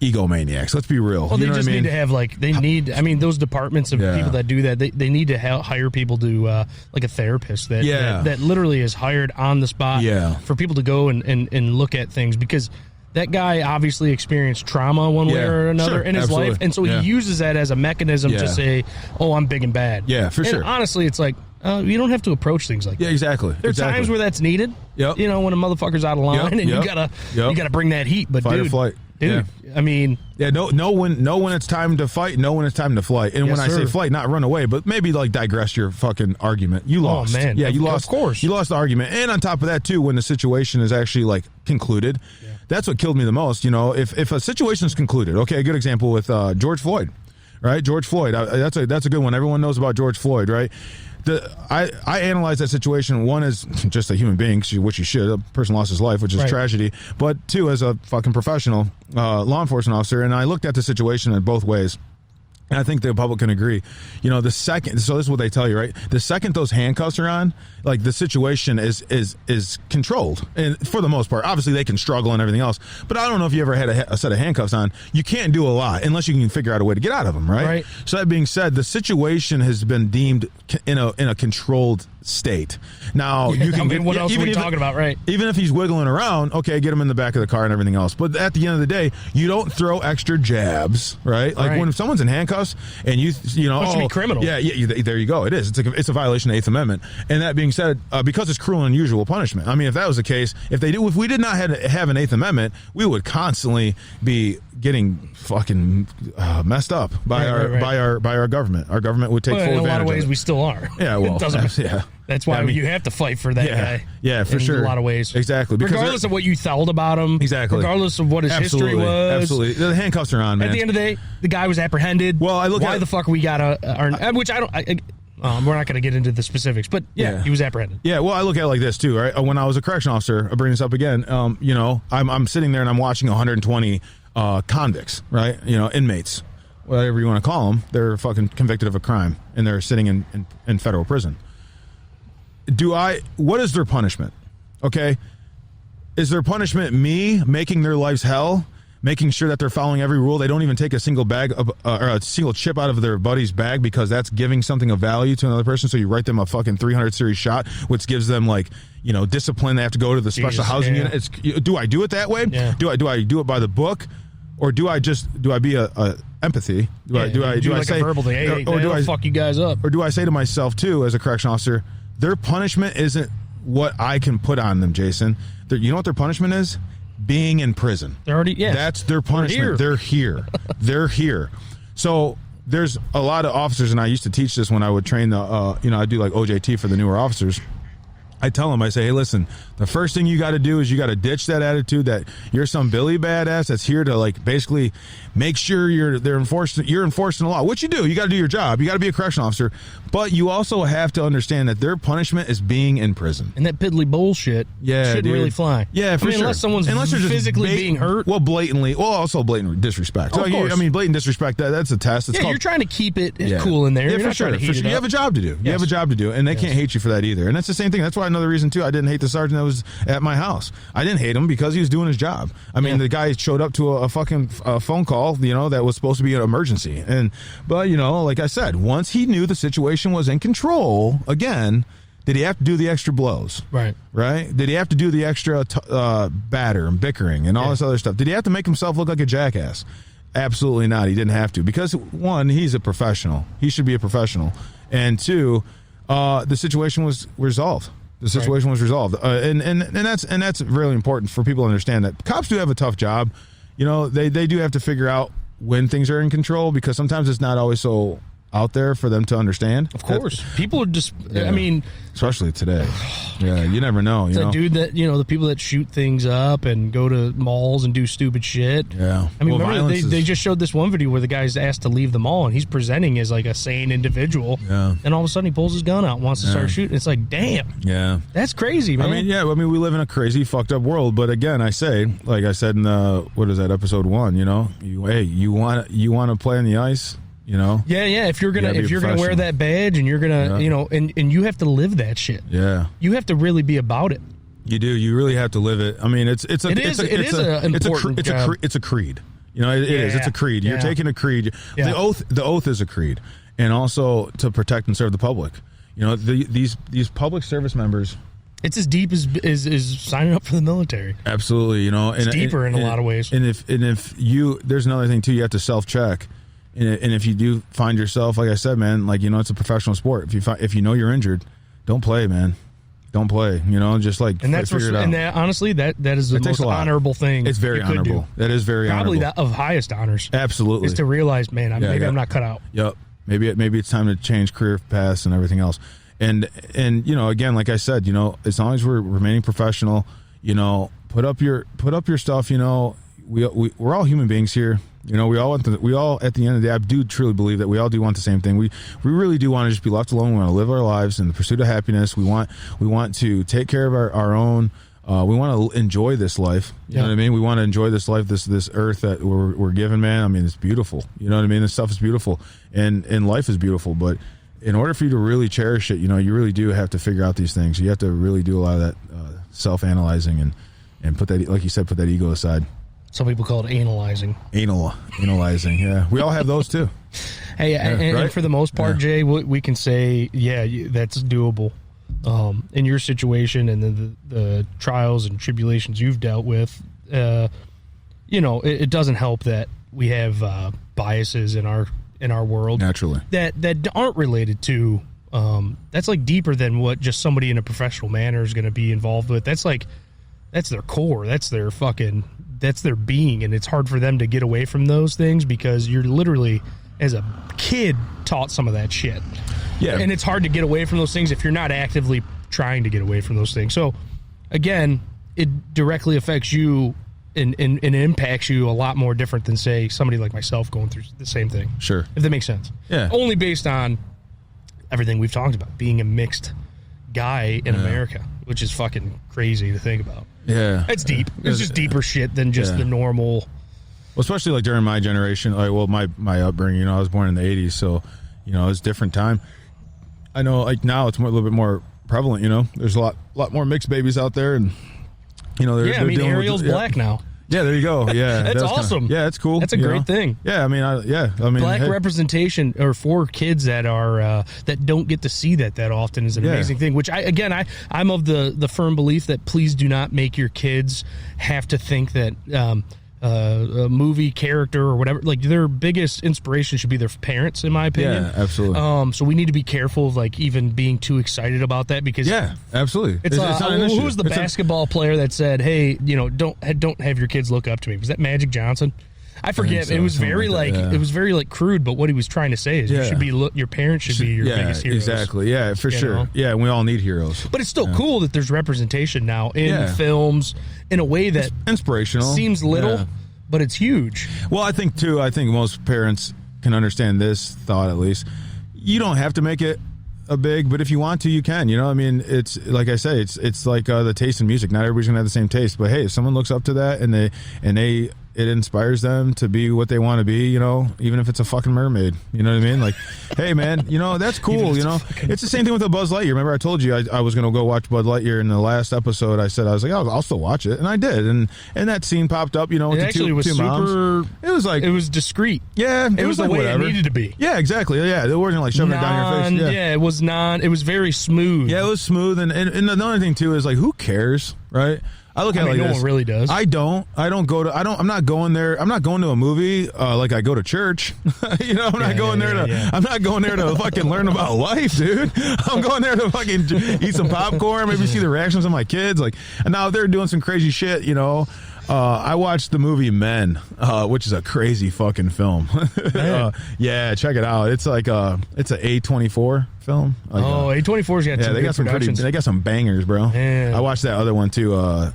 egomaniacs. Let's be real. Well, they just need to have those departments of people that do that, they need to hire people to like a therapist that literally is hired on the spot for people to go and look at things, because that guy obviously experienced trauma one way or another in his life, and so he uses that as a mechanism to say, oh, I'm big and bad. Yeah, for sure. Honestly, it's like, you don't have to approach things like that. Yeah, exactly. There are times where that's needed. Yep. You know, when a motherfucker's out of line, and you gotta bring that heat. But fight or flight. Dude, I mean, know when it's time to fight, know when it's time to flight. And when I say flight, not run away, but maybe like digress your fucking argument. You lost. Oh man, yeah, you lost. Of course, you lost the argument. And on top of that, too, when the situation is actually like concluded, that's what killed me the most. You know, if a situation is concluded, okay, a good example with George Floyd, right? George Floyd, that's a good one. Everyone knows about George Floyd, right? I analyze that situation. One, as just a human being, which you should. A person lost his life, which is tragedy. But two, as a fucking professional law enforcement officer, and I looked at the situation in both ways. And I think the public can agree. You know, so this is what they tell you, right? The second those handcuffs are on, like the situation is controlled, and for the most part. Obviously, they can struggle and everything else, but I don't know if you ever had a set of handcuffs on. You can't do a lot unless you can figure out a way to get out of them, right? So that being said, the situation has been deemed in a controlled state. Now you can what else are we talking about, right? Even if he's wiggling around, okay, get him in the back of the car and everything else. But at the end of the day, you don't throw extra jabs, right? Like when someone's in handcuffs and you know, it should be criminal. Yeah, there you go. It is. It's a violation of the 8th Amendment. And that being said, because it's cruel and unusual punishment. I mean, if that was the case, if we did not have an 8th Amendment, we would constantly be getting fucking messed up by our government. Our government would take full advantage. In a lot of ways, we still are. Yeah, well, that's why you have to fight for that guy. Yeah, for sure. In a lot of ways. Exactly. Regardless of what you felt about him. Exactly. Regardless of what his history was. Absolutely. The handcuffs are on, man. At the end of the day, the guy was apprehended. Well, why the fuck we got which I don't... we're not going to get into the specifics, but he was apprehended. Yeah, well, I look at it like this too, right? When I was a correction officer, I'll bring this up again. You know, I'm sitting there and I'm watching 120 convicts, right? Inmates, whatever you want to call them. They're fucking convicted of a crime and they're sitting in federal prison. What is their punishment? Okay. Is their punishment me making their lives hell? Making sure that they're following every rule. They don't even take a single bag of, or a single chip out of their buddy's bag because that's giving something of value to another person. So you write them a fucking 300 series shot, which gives them discipline. They have to go to the special housing unit. Do I do it that way? Yeah. Do I do it by the book, or do I be a empathy? Do I say a verbal thing? Hey, or do I fuck you guys up? Or do I say to myself too, as a correctional officer, their punishment isn't what I can put on them, Jason. You know what their punishment is? Being in prison. They're already, that's their punishment. They're here. They're here. So there's a lot of officers, and I used to teach this when I would train I do like OJT for the newer officers. I tell them, I say, hey, listen, the first thing you got to do is you got to ditch that attitude that you're some Billy badass that's here to basically make sure you're enforcing the law. What you do, you got to do your job. You got to be a correctional officer, but you also have to understand that their punishment is being in prison. And that piddly bullshit shouldn't really fly. Yeah, for sure. Unless someone's physically being hurt. Also blatant disrespect. Of course. Blatant disrespect, that's a test. You're trying to keep it cool in there. Yeah, you're for sure. You have a job to do. You have a job to do, and they can't hate you for that either. And that's the same thing. That's why another reason too I didn't hate the sergeant that was at my house. I didn't hate him because he was doing his job. The guy showed up to a fucking phone call, that was supposed to be an emergency. But like I said, once he knew the situation was in control, again, did he have to do the extra blows? Right? Did he have to do the extra batter and bickering and all this other stuff? Did he have to make himself look like a jackass? Absolutely not. He didn't have to, because one, he's a professional. He should be a professional. And two, the situation was resolved. The situation was resolved, and that's really important for people to understand that cops do have a tough job. They do have to figure out when things are in control, because sometimes it's not always so out there for them to understand. Of course, people are just. Especially today. Yeah, you never know. Dude that the people that shoot things up and go to malls and do stupid shit. Yeah, remember they just showed this one video where the guy's asked to leave the mall and he's presenting as like a sane individual. Yeah, and all of a sudden he pulls his gun out and wants to start shooting. It's like, damn. Yeah, that's crazy, man. We live in a crazy, fucked up world. But again, I say, like I said in episode 1. You want to play on the ice. If you're gonna wear that badge and you're gonna and you have to live that shit. Yeah, you have to really be about it. You do. You really have to live it. It's a creed. It is. It's a creed. You're taking a creed. Yeah. The oath is a creed, and also to protect and serve the public. These public service members. It's as deep as signing up for the military. Absolutely. It's deeper in a lot of ways. And if you, there's another thing too. You have to self-check. And if you do find yourself, like I said, man, it's a professional sport. If you're injured, don't play, man. Don't play. Figure it out. And honestly, that is the most honorable thing. It's very honorable. That is very probably honorable. That of highest honors. Absolutely, is to realize, man, maybe I'm not cut out. Yep. Maybe it's time to change career paths and everything else. And again, like I said, as long as we're remaining professional, put up your stuff. We're all human beings here. We all at the end of the day, I do truly believe that we all do want the same thing. We really do want to just be left alone. We want to live our lives in the pursuit of happiness. We want to take care of our own. We want to enjoy this life. You know what I mean? We want to enjoy this life, this earth that we're given, man. It's beautiful. You know what I mean? This stuff is beautiful, and life is beautiful. But in order for you to really cherish it, you really do have to figure out these things. You have to really do a lot of that self-analyzing and put that, like you said, put that ego aside. Some people call it analyzing. Analyzing, yeah. We all have those too. Hey, and for the most part, Jay, we can say, that's doable. In your situation and the trials and tribulations you've dealt with, it doesn't help that we have biases in our world. Naturally. That aren't related to, that's like deeper than what just somebody in a professional manner is going to be involved with. That's their core. That's their being, and it's hard for them to get away from those things because you're literally, as a kid, taught some of that shit. Yeah. And it's hard to get away from those things if you're not actively trying to get away from those things. So, again, it directly affects you and impacts you a lot more different than, say, somebody like myself going through the same thing. Sure. If that makes sense. Yeah. Only based on everything we've talked about, being a mixed guy in America, which is fucking crazy to think about. Yeah. It's deep. It's just deeper shit than just the normal, especially like during my generation, like, well, my upbringing, you know, I was born in the 80s, so, you know, it's a different time. I know, like, now it's a little bit more prevalent, you know. There's a lot more mixed babies out there, and, you know, they're dealing Ariel's black now. Yeah, there you go. Yeah, that's awesome. Yeah, it's cool. That's a great thing. Yeah, I mean, black representation, or for kids that are that don't get to see that often, is an amazing thing. Which I'm of the firm belief that please do not make your kids have to think that a movie character or whatever, like, their biggest inspiration should be their parents, in my opinion. Yeah, absolutely. So we need to be careful of, like, even being too excited about that, because absolutely. It's not an issue. Who was the basketball player that said, "Hey, you know, don't have your kids look up to me"? Was that Magic Johnson? I forget. It was very it was very crude, but what he was trying to say is you should be your parents should be your biggest heroes. Exactly. Yeah, for sure. Know? Yeah, we all need heroes. But it's still cool that there's representation now in films in a way that it's inspirational. Seems little, but it's huge. Well, I think most parents can understand this thought, at least. You don't have to make it a big, but if you want to, you can. You know, I mean, it's like I say, it's like the taste in music. Not everybody's gonna have the same taste, but hey, if someone looks up to that and it inspires them to be what they want to be, you know, even if it's a fucking mermaid, you know what I mean? Like, hey man, you know, that's cool, you know. It's the same thing with the Buzz Lightyear. Remember I told you I was going to go watch Buzz Lightyear in the last episode. I said, I was like, I'll still watch it. And I did. And that scene popped up, you know, with it the two moms. It was like, it was discreet. Yeah. It was the way it needed to be. Yeah, exactly. Yeah. It wasn't like shoving it down your face. Yeah, it was very smooth. Yeah, it was smooth. And another thing too is, like, who cares, right? I look at it like no this. one really does. I'm not going there. I'm not going to a movie like I go to church. You know, I'm not going there to fucking learn about life, dude. I'm going there to fucking eat some popcorn, maybe see the reactions of my kids. Like, and now they're doing some crazy shit, you know. I watched the movie Men, which is a crazy fucking film. Yeah, check it out. It's like it's an A24 film. Like, A24's got some good productions. They got some bangers, bro. Man. I watched that other one too.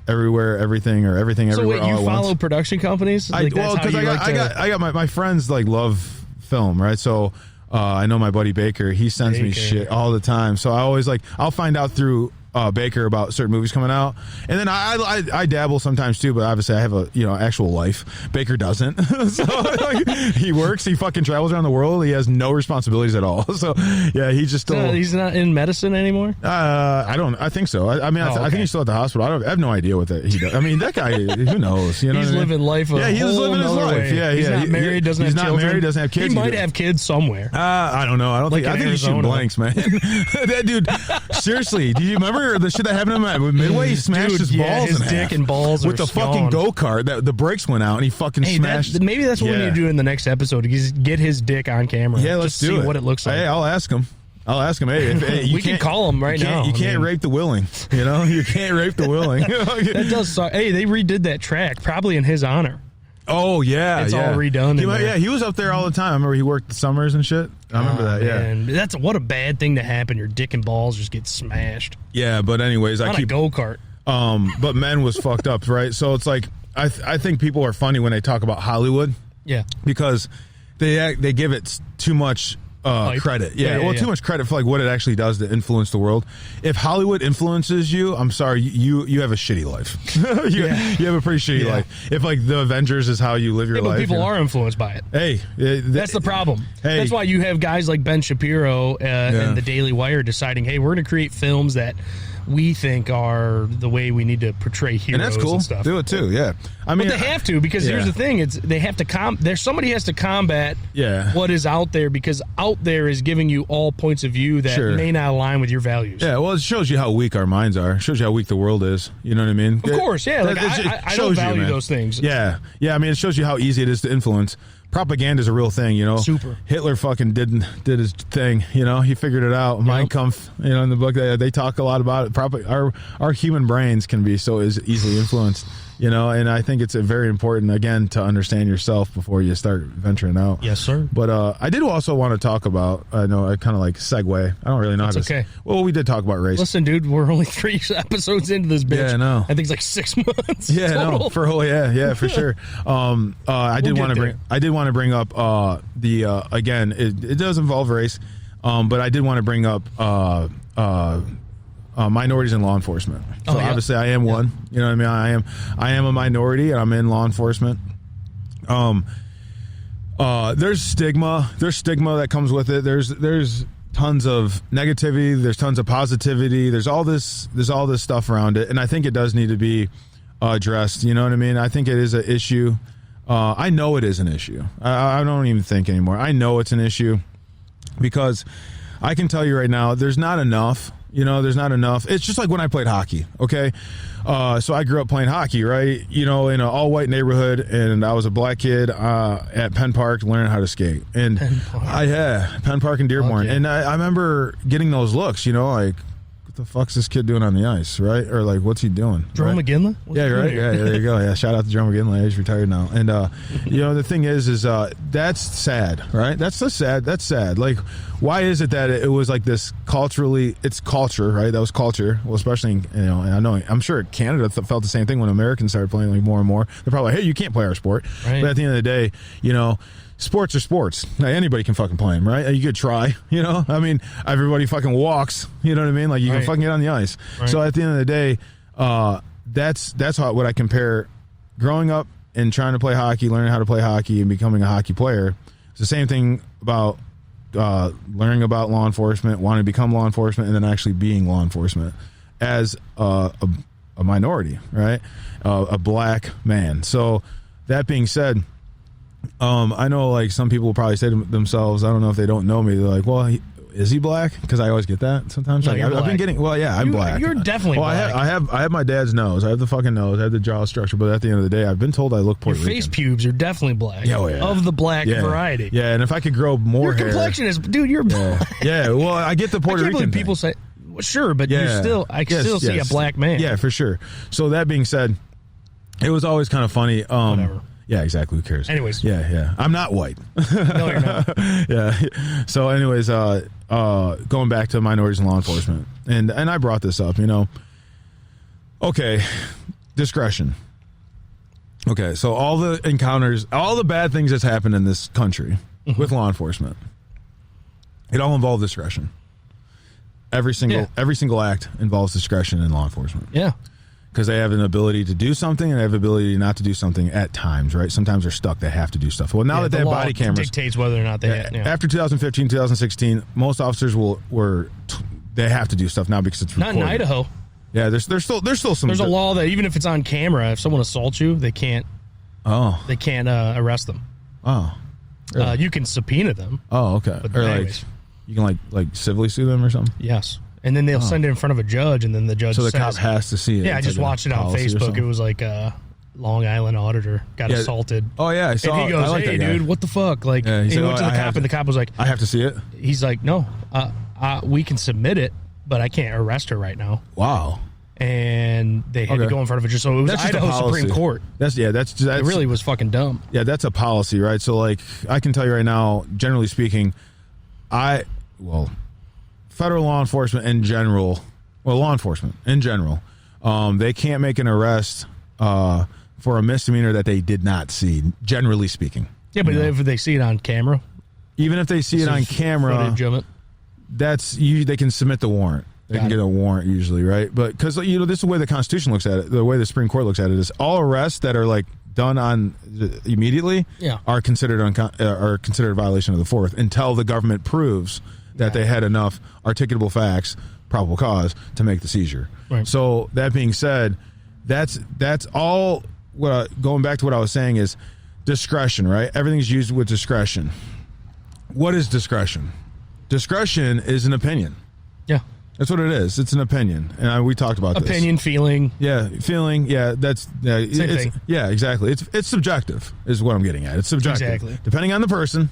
Everywhere, Everything, or Everything, Everywhere. So wait, you follow production companies? Because I got my friends like love film, right? So I know my buddy Baker. He sends me shit all the time. So I always I'll find out through Baker about certain movies coming out, and then I dabble sometimes too, but obviously I have a actual life. Baker doesn't. So he works, he fucking travels around the world, he has no responsibilities at all. So yeah, he's just still he's not in medicine anymore. I think so. I think he's still at the hospital. I have no idea what that he does. I mean, that guy, who knows? You know, he's living life. He's living his life. Way. Yeah, he's not married. Doesn't have children. Married, doesn't have kids. He might have kids somewhere. I don't know. I think he's shooting blanks, man. That dude. Seriously, do you remember the shit that happened to him at Midway? He smashed his balls his in dick half and balls with the fucking go-kart. That the brakes went out and he fucking smashed. Maybe that's what we need to do in the next episode. Get his dick on camera. Yeah, let's see what it looks like. Hey, I'll ask him. Hey, we can call him right now. You can't rape the willing. You know, you can't rape the willing. That does suck. Hey, they redid that track probably in his honor. Oh yeah, it's all redone. He was up there all the time. I remember he worked the summers and shit. I remember that. Man. Yeah, that's what a bad thing to happen. Your dick and balls just get smashed. Yeah, but anyways, on a go-kart. But Men was fucked up, right? So it's like I think people are funny when they talk about Hollywood. Yeah, because they give it too much credit. Too much credit for like what it actually does to influence the world. If Hollywood influences you, I'm sorry, you have a shitty life. You have a pretty shitty life. If like the Avengers is how you live your life. But people are influenced by it. Hey, that's the problem. Hey, that's why you have guys like Ben Shapiro and the Daily Wire deciding, hey, we're going to create films that we think are the way we need to portray heroes, and that's cool. And stuff. Do it too, yeah. I mean, but they have to, because here's the thing: they have to somebody has to combat what is out there, because out there is giving you all points of view that may not align with your values. Yeah, well, it shows you how weak our minds are. It shows you how weak the world is. You know what I mean? Of course, yeah. Like, I don't value those things. Yeah. I mean, it shows you how easy it is to influence. Propaganda is a real thing, you know. Super. Hitler fucking did his thing, you know. He figured it out. Mein Kampf, you know, in the book they talk a lot about it. Our human brains can be so easily influenced, you know. And I think it's very important, again, to understand yourself before you start venturing out. Yes, sir. But I did also want to talk about. I know I kind of like segue. I don't really know how to. Okay. Well, we did talk about race. Listen, dude, we're only 3 episodes into this bitch. Yeah, I know. I think it's like 6 months. Yeah, total. no, for sure. I did want to bring up again. It does involve race, but I did want to bring up minorities in law enforcement. So obviously, I am one. You know what I mean? I am a minority, and I'm in law enforcement. There's stigma that comes with it. There's tons of negativity, there's tons of positivity, there's all this stuff around it, and I think it does need to be addressed. You know what I mean? I think it is an issue. I know it is an issue. I don't even think anymore. I know it's an issue because I can tell you right now, there's not enough. There's not enough. It's just like when I played hockey, okay? So I grew up playing hockey, right? In an all-white neighborhood, and I was a black kid at Penn Park learning how to skate. And Penn Park in Dearborn. Okay. And I remember getting those looks, like, what the fuck's this kid doing on the ice, right? Or, like, what's he doing? Jerome right? McGinley? Yeah, right. Yeah, there you go. Yeah, shout out to Jerome McGinley. He's retired now. And, the thing is that's sad, right? That's sad. Like, why is it that it was like this culturally, it's culture, right? That was culture. Well, especially, I'm sure Canada felt the same thing when Americans started playing like more and more. They're probably like, hey, you can't play our sport. Right. But at the end of the day, sports are sports. Like, anybody can fucking play them, right? You could try, I mean, everybody fucking walks, you know what I mean? Like, you can fucking get on the ice. Right. So at the end of the day, that's what I compare growing up and trying to play hockey, learning how to play hockey and becoming a hockey player. It's the same thing about learning about law enforcement, wanting to become law enforcement, and then actually being law enforcement as a minority, right? A black man. So that being said, I know like some people will probably say to themselves, I don't know if they don't know me, they're like, well, is he black? Because I always get that sometimes. No, like, I've been getting, I'm black. You're definitely black. I have my dad's nose. I have the fucking nose. I have the jaw structure. But at the end of the day, I've been told I look Puerto Rican. Your face pubes are definitely black. Oh, yeah. Of the black variety. Yeah, and if I could grow more hair. Your complexion is, dude, you're black. Yeah, well, I get the Puerto Rican thing. People say, well, sure, but I still see a black man. Yeah, for sure. So that being said, it was always kind of funny. Whatever. Yeah, exactly. Who cares? Anyways. Yeah. I'm not white. No, you're not. Yeah. So anyways, going back to minorities and law enforcement. And I brought this up, Okay, discretion. Okay, so all the encounters, all the bad things that's happened in this country with law enforcement, it all involved discretion. Every single act involves discretion in law enforcement. Yeah. Because they have an ability to do something and they have the ability not to do something at times, right? Sometimes they're stuck. They have to do stuff. Well, now that they have body cameras. Dictates whether or not they After 2015, 2016, most officers they have to do stuff now because it's recorded. Not in Idaho. Yeah, there's still some. There's a law that even if it's on camera, if someone assaults you, they can't. They can't arrest them. Oh. Really? You can subpoena them. Oh, okay. Or anyways. You can like civilly sue them or something? Yes. And then they'll send it in front of a judge, and then the judge says... So the cop has to see it. Yeah, I just watched it on Facebook. It was like a Long Island auditor got assaulted. Oh, yeah, I saw it. And he goes, hey, dude, what the fuck? Like, he went to the cop, and the cop was like... I have to see it? He's like, no, we can submit it, but I can't arrest her right now. Wow. And they had to go in front of a judge. So it was Idaho Supreme Court. That's it really was fucking dumb. Yeah, that's a policy, right? So, like, I can tell you right now, generally speaking, federal law enforcement in general, they can't make an arrest for a misdemeanor that they did not see, generally speaking. Yeah, but if they see it on camera? Even if they see it on camera, they can submit the warrant. They can get a warrant usually, right? But because, this is the way the Constitution looks at it, the way the Supreme Court looks at it is all arrests that are like done on immediately are considered a violation of the Fourth until the government proves that they had enough articulable facts, probable cause, to make the seizure. Right. So that being said, that's all. Going back to what I was saying is discretion, right? Everything's used with discretion. What is discretion? Discretion is an opinion. Yeah. That's what it is. It's an opinion, and we talked about this. Opinion, feeling. Yeah, feeling. Yeah, same thing. Yeah, exactly. It's subjective, is what I'm getting at. It's subjective. Exactly. Depending on the person,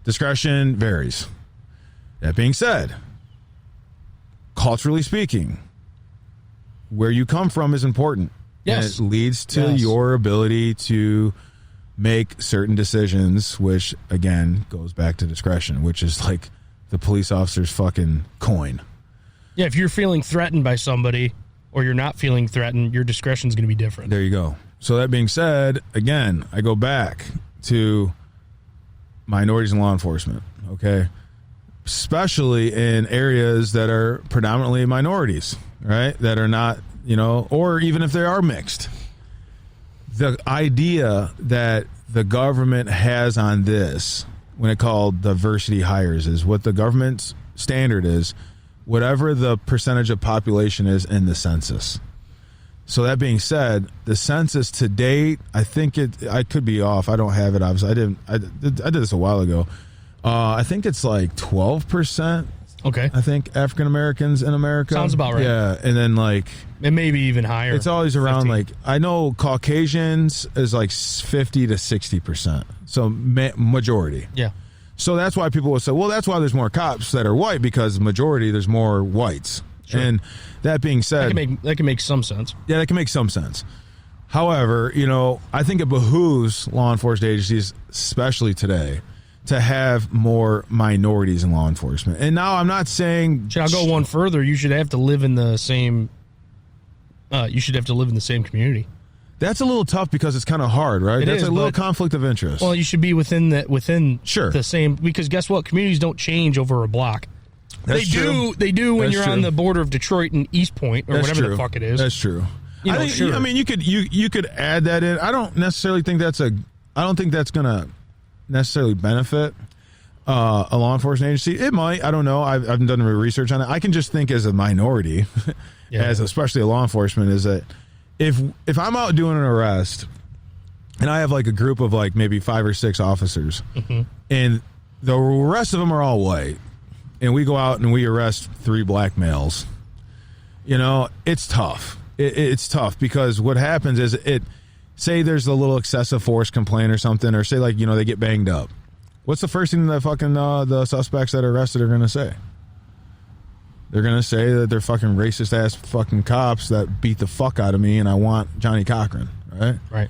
discretion varies. That being said, culturally speaking, where you come from is important. Yes. And it leads to your ability to make certain decisions, which, again, goes back to discretion, which is like the police officer's fucking coin. Yeah, if you're feeling threatened by somebody or you're not feeling threatened, your discretion is going to be different. There you go. So that being said, again, I go back to minorities in law enforcement, okay? Especially in areas that are predominantly minorities, right? That are not, or even if they are mixed. The idea that the government has on this when it called diversity hires is what the government's standard is, whatever the percentage of population is in the census. So that being said, the census to date, I think I could be off. I don't have it, obviously. I did this a while ago. I think it's like 12%. Okay. I think African Americans in America. Sounds about right. Yeah, and then like it may be even higher. It's always around 15. like I know Caucasians is like 50 to 60%. So majority. Yeah. So that's why people will say, well, that's why there's more cops that are white, because majority there's more whites. Sure. And that being said, that can make some sense. Yeah, that can make some sense. However, I think it behooves law enforcement agencies, especially today, to have more minorities in law enforcement. And now I'm not saying... I'll go one further. You should have to live in the same... community. That's a little tough because it's kind of hard, right? That's a little conflict of interest. Well, you should be within sure. the same... Because guess what? Communities don't change over a block. That's true. They do when you're on the border of Detroit and East Point or whatever the fuck it is. That's true. Sure. I mean, you could add that in. I don't necessarily think that's going to necessarily benefit a law enforcement agency. It might. I don't know. I haven't done research on it. I can just think as a minority, as especially a law enforcement, is that if I'm out doing an arrest and I have like a group of like maybe 5 or 6 officers, and the rest of them are all white, and we go out and we arrest 3 black males, it's tough. It's tough because what happens is say there's a little excessive force complaint or something, or say like, they get banged up. What's the first thing that fucking the suspects that are arrested are going to say? They're going to say that they're fucking racist ass fucking cops that beat the fuck out of me and I want Johnny Cochran, right? Right.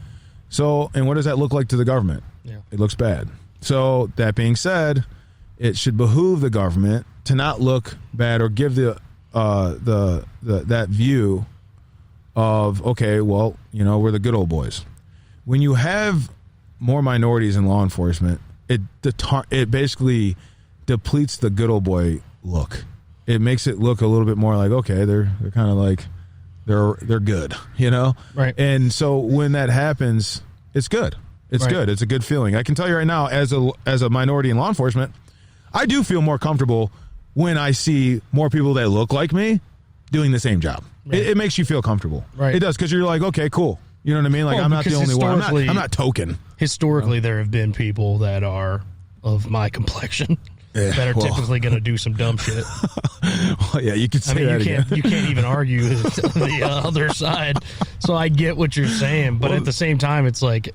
So, and what does that look like to the government? Yeah. It looks bad. So, that being said, it should behoove the government to not look bad or give that view of, okay, well, we're the good old boys. When you have more minorities in law enforcement, it basically depletes the good old boy look. It makes it look a little bit more like, okay, they're kind of like they're good, Right. And so when that happens, it's good. It's good. It's a good feeling. I can tell you right now, as a minority in law enforcement, I do feel more comfortable when I see more people that look like me doing the same job. Right. It makes you feel comfortable. Right. It does, because you're like, okay, cool. You know what I mean? Like, I'm not the only one. I'm not token. Historically, there have been people that are of my complexion that are typically going to do some dumb shit. Well, yeah, you could say that again. You can't even argue the other side. So I get what you're saying, but at the same time, it's like,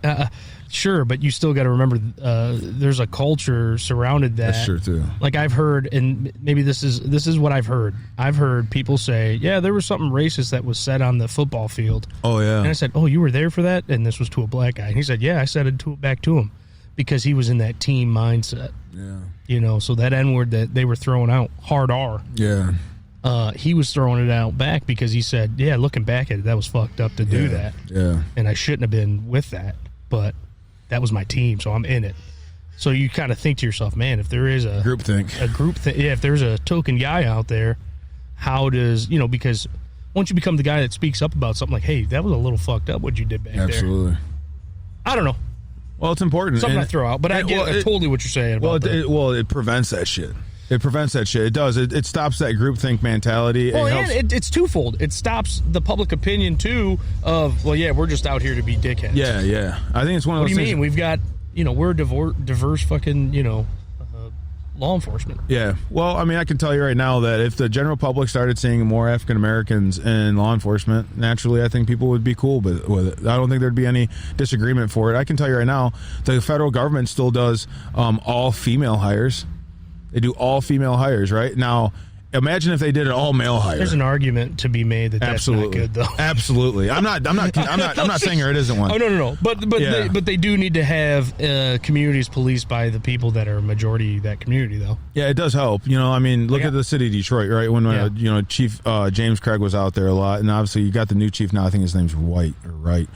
sure, but you still got to remember there's a culture surrounded that. That's true too. Like I've heard, and maybe this is what I've heard. I've heard people say, yeah, there was something racist that was said on the football field. Oh yeah. And I said, oh, you were there for that? And this was to a black guy. And he said, yeah, I said it back to him because he was in that team mindset. Yeah. So that N-word that they were throwing out, hard R. Yeah. He was throwing it out back because he said, yeah, looking back at it, that was fucked up to do that. Yeah. And I shouldn't have been with that, but that was my team, so I'm in it. So you kind of think to yourself, man, if there is a group thing, if there's a token guy out there, how does, because once you become the guy that speaks up about something like, hey, that was a little fucked up what you did back there. Absolutely. I don't know. Well, it's important. Something I throw out, but I get totally what you're saying about it prevents that shit. It prevents that shit. It does. It stops that groupthink mentality. Well, and it's twofold. It stops the public opinion, too, of, well, yeah, we're just out here to be dickheads. Yeah, yeah. I think it's one of those things. What do you mean? We've got, we're a diverse fucking, law enforcement. Yeah. Well, I mean, I can tell you right now that if the general public started seeing more African Americans in law enforcement, naturally, I think people would be cool with it. I don't think there'd be any disagreement for it. I can tell you right now, the federal government still does all female hires. They do all female hires, right? Now, imagine if they did an all male hire. There's an argument to be made that that's not good, though. Absolutely. I'm not saying there isn't one. Oh no. But they do need to have communities policed by the people that are majority of that community, though. Yeah, it does help. I mean, look at the city of Detroit, right? When Chief James Craig was out there a lot, and obviously you got the new chief now. I think his name's Wright.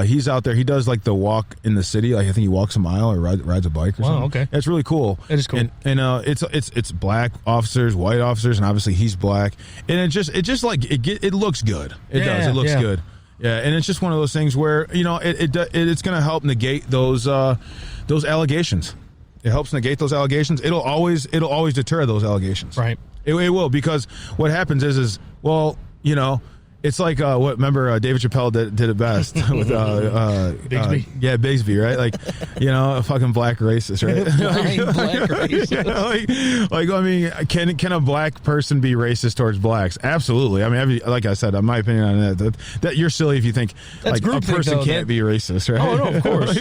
He's out there. He does like the walk in the city. Like I think he walks a mile or rides a bike or something. Okay. That's really cool. It is cool. And it's black officers, white officers, and obviously he's black. And it looks good. It does. It looks good. Yeah, and it's just one of those things where, you know, it's going to help negate those allegations. It helps negate those allegations. It'll always deter those allegations. Right. It will, because what happens is well, you know, it's like remember David Chappelle did it best with Bigsby. Bigsby, right? Like, you know, a fucking black racist, right? Black racist. Like I mean, can a black person be racist towards blacks? Absolutely. I mean, like I said, my opinion on that you're silly if you think that's like a person can't be racist, right? Oh no, of course.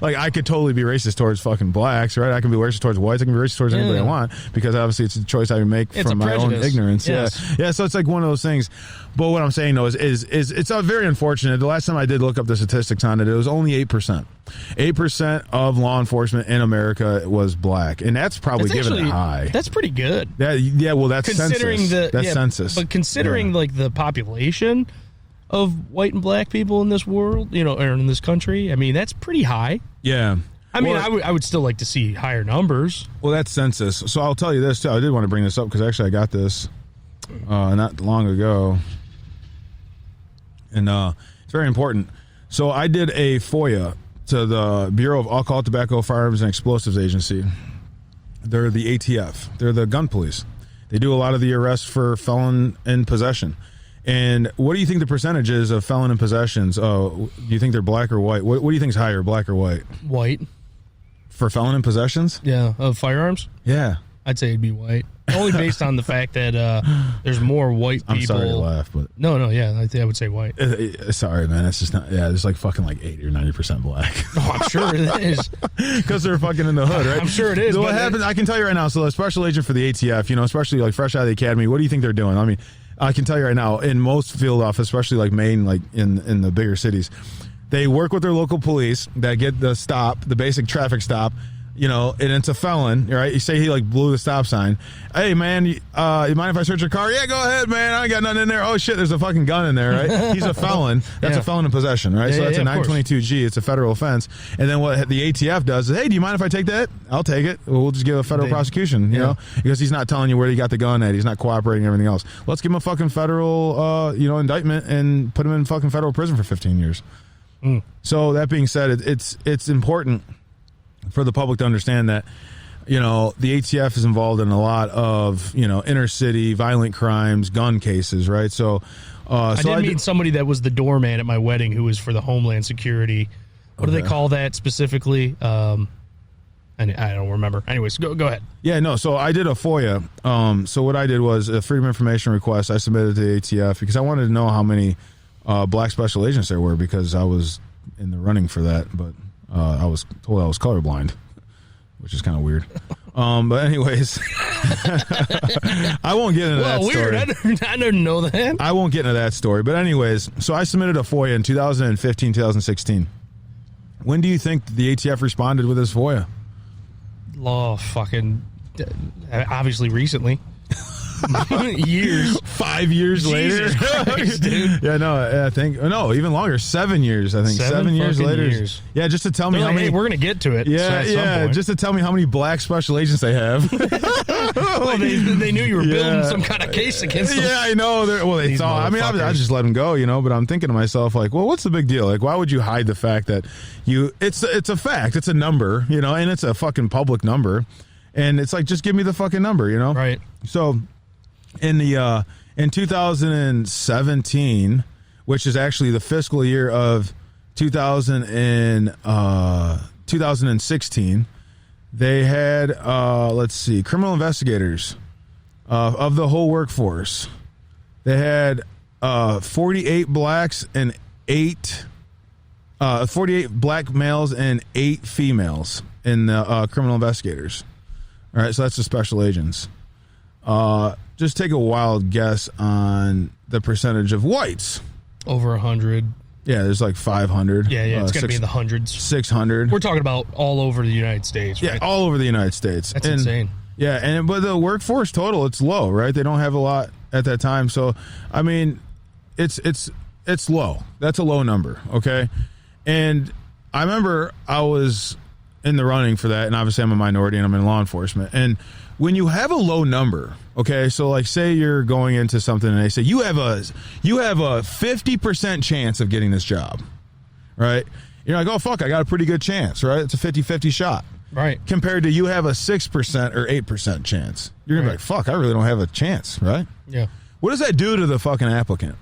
like I could totally be racist towards fucking blacks, right? I can be racist towards whites. I can be racist towards anybody I want, because obviously it's a choice I make from my own ignorance. Yes. Yeah. So it's like one of those things. But what I'm saying though is it's very unfortunate. The last time I did look up the statistics on it, it was only 8%. 8% of law enforcement in America was black, and that's probably giving it high. That's pretty good. Well, that's considering census. Census. But considering like the population of white and black people in this world, you know, or in this country, I mean, that's pretty high. Yeah. I mean, I would still like to see higher numbers. Well, that's census. So I'll tell you this too. I did want to bring this up because actually I got this not long ago. And it's very important. So I did a FOIA to the Bureau of Alcohol, Tobacco, Firearms, and Explosives Agency. They're the ATF. They're the gun police. They do a lot of the arrests for felon in possession. And what do you think the percentage is of felon in possessions? Do you think they're black or white? What do you think is higher, black or white? White. For felon in possessions? Yeah, of firearms? Yeah. I'd say it'd be white. Only based on the fact that there's more white people. I'm sorry to laugh, but no, yeah, I think I would say white. Sorry, man, it's just not. Yeah, there's like fucking like 80 or 90% black. Oh, I'm sure it is, because they're fucking in the hood, right? I'm sure it is. So what happens? I can tell you right now. So a special agent for the ATF, you know, especially like fresh out of the academy, what do you think they're doing? I mean, I can tell you right now, in most field office, especially like Maine, like in the bigger cities, they work with their local police that get the stop, the basic traffic stop. You know, and it's a felon, right? You say he like blew the stop sign. Hey, man, you mind if I search your car? Yeah, go ahead, man. I ain't got nothing in there. Oh shit, there's a fucking gun in there, right? He's a felon. That's a felon in possession, right? So that's a 922G. It's a federal offense. And then what the ATF does is, hey, do you mind if I take that? I'll take it. We'll just give a federal prosecution, you know, because he's not telling you where he got the gun at. He's not cooperating and everything else. Let's give him a fucking federal, indictment and put him in fucking federal prison for 15 years. So that being said, it's important for the public to understand that, you know, the ATF is involved in a lot of, you know, inner city violent crimes, gun cases, right? So, I did meet somebody that was the doorman at my wedding who was for the Homeland Security. What do they call that specifically? I don't remember. Anyways, go ahead. Yeah, no. So I did a FOIA. So what I did was a Freedom of Information request. I submitted to the ATF because I wanted to know how many black special agents there were, because I was in the running for that, but I was told I was colorblind, which is kind of weird. But anyways, I won't get into that story. Weird. I didn't know that. I won't get into that story. But anyways, so I submitted a FOIA in 2015, 2016. When do you think the ATF responded with this FOIA? Obviously recently. Years. 5 years later. Christ, dude. Yeah, no, I think even longer. 7 years, I think. 7 years later. Yeah, just to tell me how many. Hey, we're gonna get to it. Yeah, just to tell me how many black special agents they have. Well, they knew you were building some kind of case against them. Yeah, I know. They thought. I mean, I just let them go, you know. But I'm thinking to myself, like, well, what's the big deal? Like, why would you hide the fact that it's a fact, it's a number, you know, and it's a fucking public number, and it's like, just give me the fucking number, you know. Right. So. In 2017, which is actually the fiscal year of 2016, they had criminal investigators of the whole workforce. They had 48 blacks and 48 black males and 8 females in the criminal investigators. All right, so that's the special agents. Just take a wild guess on the percentage of whites. Over 100. Yeah, there's like 500. Yeah, it's going to be in the hundreds. 600. We're talking about all over the United States, right? Yeah, all over the United States. That's insane. Yeah, but the workforce total, it's low, right? They don't have a lot at that time. So, I mean, it's low. That's a low number, okay? And I remember I was in the running for that, and obviously I'm a minority and I'm in law enforcement. And when you have a low number, okay, so like say you're going into something and they say you have a 50% chance of getting this job, right? You're like, oh, fuck, I got a pretty good chance, right? It's a 50-50 shot. Right. Compared to you have a 6% or 8% chance. You're going to be like, fuck, I really don't have a chance, right? Yeah. What does that do to the fucking applicant?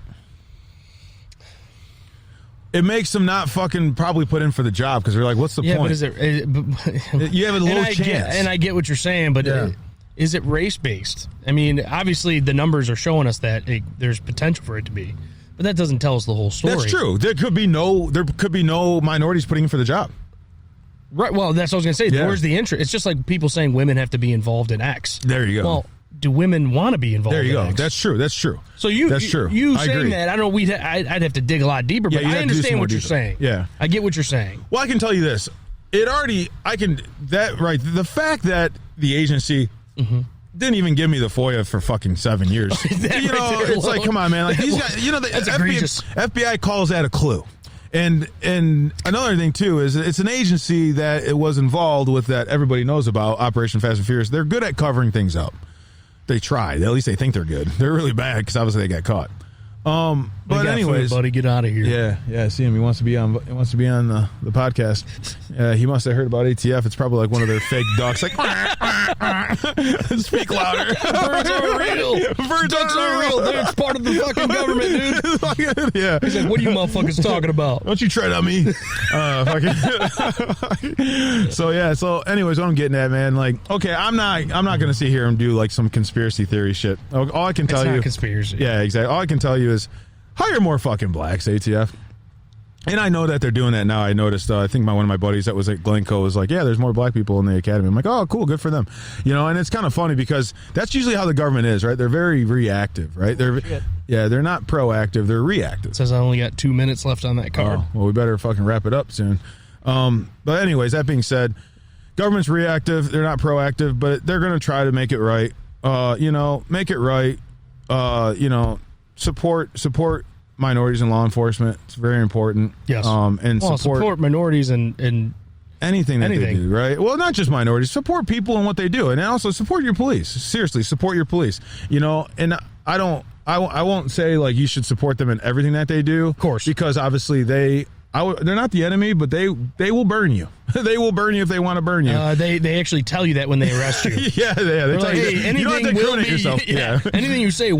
It makes them not fucking probably put in for the job because they're like, what's the point? But is it you have a low chance. And I get what you're saying, but is it race-based? I mean, obviously the numbers are showing us that there's potential for it to be. But that doesn't tell us the whole story. That's true. There could be no minorities putting in for the job. Right. Well, that's what I was going to say. Yeah. Where's the interest? It's just like people saying women have to be involved in X. There you go. Well, do women want to be involved in X? There you go. That's true. That's true. So that's true. You saying that, I don't know, I'd have to dig a lot deeper, but I understand what you're saying. Yeah. I get what you're saying. Well, I can tell you this. The fact that the agency didn't even give me the FOIA for fucking 7 years. It's like, come on, man. Like these guys, the FBI calls that a clue. And another thing too is it's an agency that it was involved with that everybody knows about, Operation Fast and Furious. They're good at covering things up. They try. At least they think they're good. They're really bad because obviously they got caught. But anyways, food, buddy, get out of here. Yeah. See him. He wants to be on the podcast. He must have heard about ATF. It's probably like one of their fake ducks. Like, speak louder. Birds are real. Ducks are real. It's part of the fucking government, dude. Yeah. He's like, what are you motherfuckers talking about? Don't you tread on me. So anyways, what I'm getting at, man, like, okay, I'm not gonna sit here and do like some conspiracy theory shit. All I can tell you, it's not conspiracy. Yeah, exactly. All I can tell you is hire more fucking blacks, ATF. And I know that they're doing that now. I noticed, I think one of my buddies that was at Glencoe was like, yeah, there's more black people in the academy. I'm like, oh, cool, good for them. And it's kind of funny because that's usually how the government is, right? They're very reactive, right? They're not proactive, they're reactive. It says I only got 2 minutes left on that card. Oh, well, we better fucking wrap it up soon. But anyways, that being said, government's reactive, they're not proactive, but they're going to try to make it right. Make it right. Support minorities in law enforcement. It's very important. Yes. And support minorities and anything that they do, right? Well, not just minorities. Support people and what they do, and also support your police. Seriously, support your police. And I won't say like you should support them in everything that they do, of course, because obviously they're not the enemy, but they will burn you. They will burn you if they want to burn you. They actually tell you that when they arrest you. They tell you, anything you don't have to incriminate yourself. Anything you say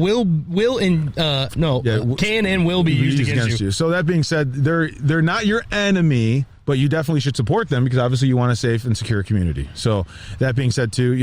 can and will be used against you. So that being said, they're not your enemy, but you definitely should support them because obviously you want a safe and secure community. So that being said, too,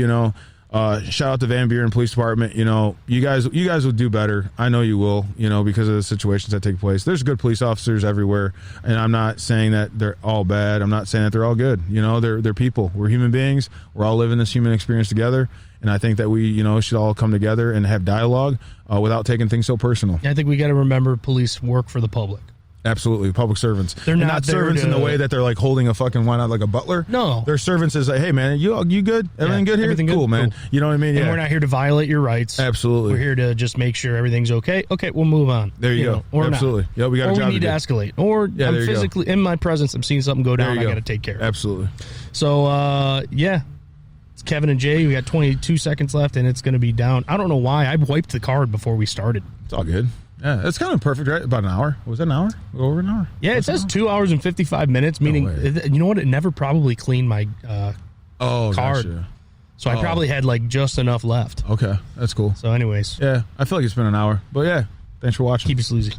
shout out to Van Buren Police Department. You guys will do better. I know you will, because of the situations that take place. There's good police officers everywhere, and I'm not saying that they're all bad. I'm not saying that they're all good. They're people. We're human beings. We're all living this human experience together, and I think that we, should all come together and have dialogue without taking things so personal. I think we got to remember police work for the public. Absolutely, public servants. They're not servants in the way that they're like holding a fucking wine out like a butler. No, they're servants as like, hey man, you good? Everything good here? Everything cool, good? Man. Cool. You know what I mean? And we're not here to violate your rights. Absolutely, we're here to just make sure everything's okay. Okay, we'll move on. There you go. Or absolutely, not. Yeah, we got a job. Or we need to escalate. Or I'm physically in my presence. I'm seeing something go down. I got to take care of it. Absolutely. So it's Kevin and Jay. We got 22 seconds left, and it's going to be down. I don't know why. I wiped the card before we started. It's all good. Yeah, it's kind of perfect, right? About an hour. Was that an hour? Over an hour? Yeah, it says 2 hours and 55 minutes, meaning, you know what? It never probably cleaned my card. Gotcha. So I probably had like just enough left. Okay, that's cool. So anyways. Yeah, I feel like it's been an hour. But yeah, thanks for watching. Keep it sleazy.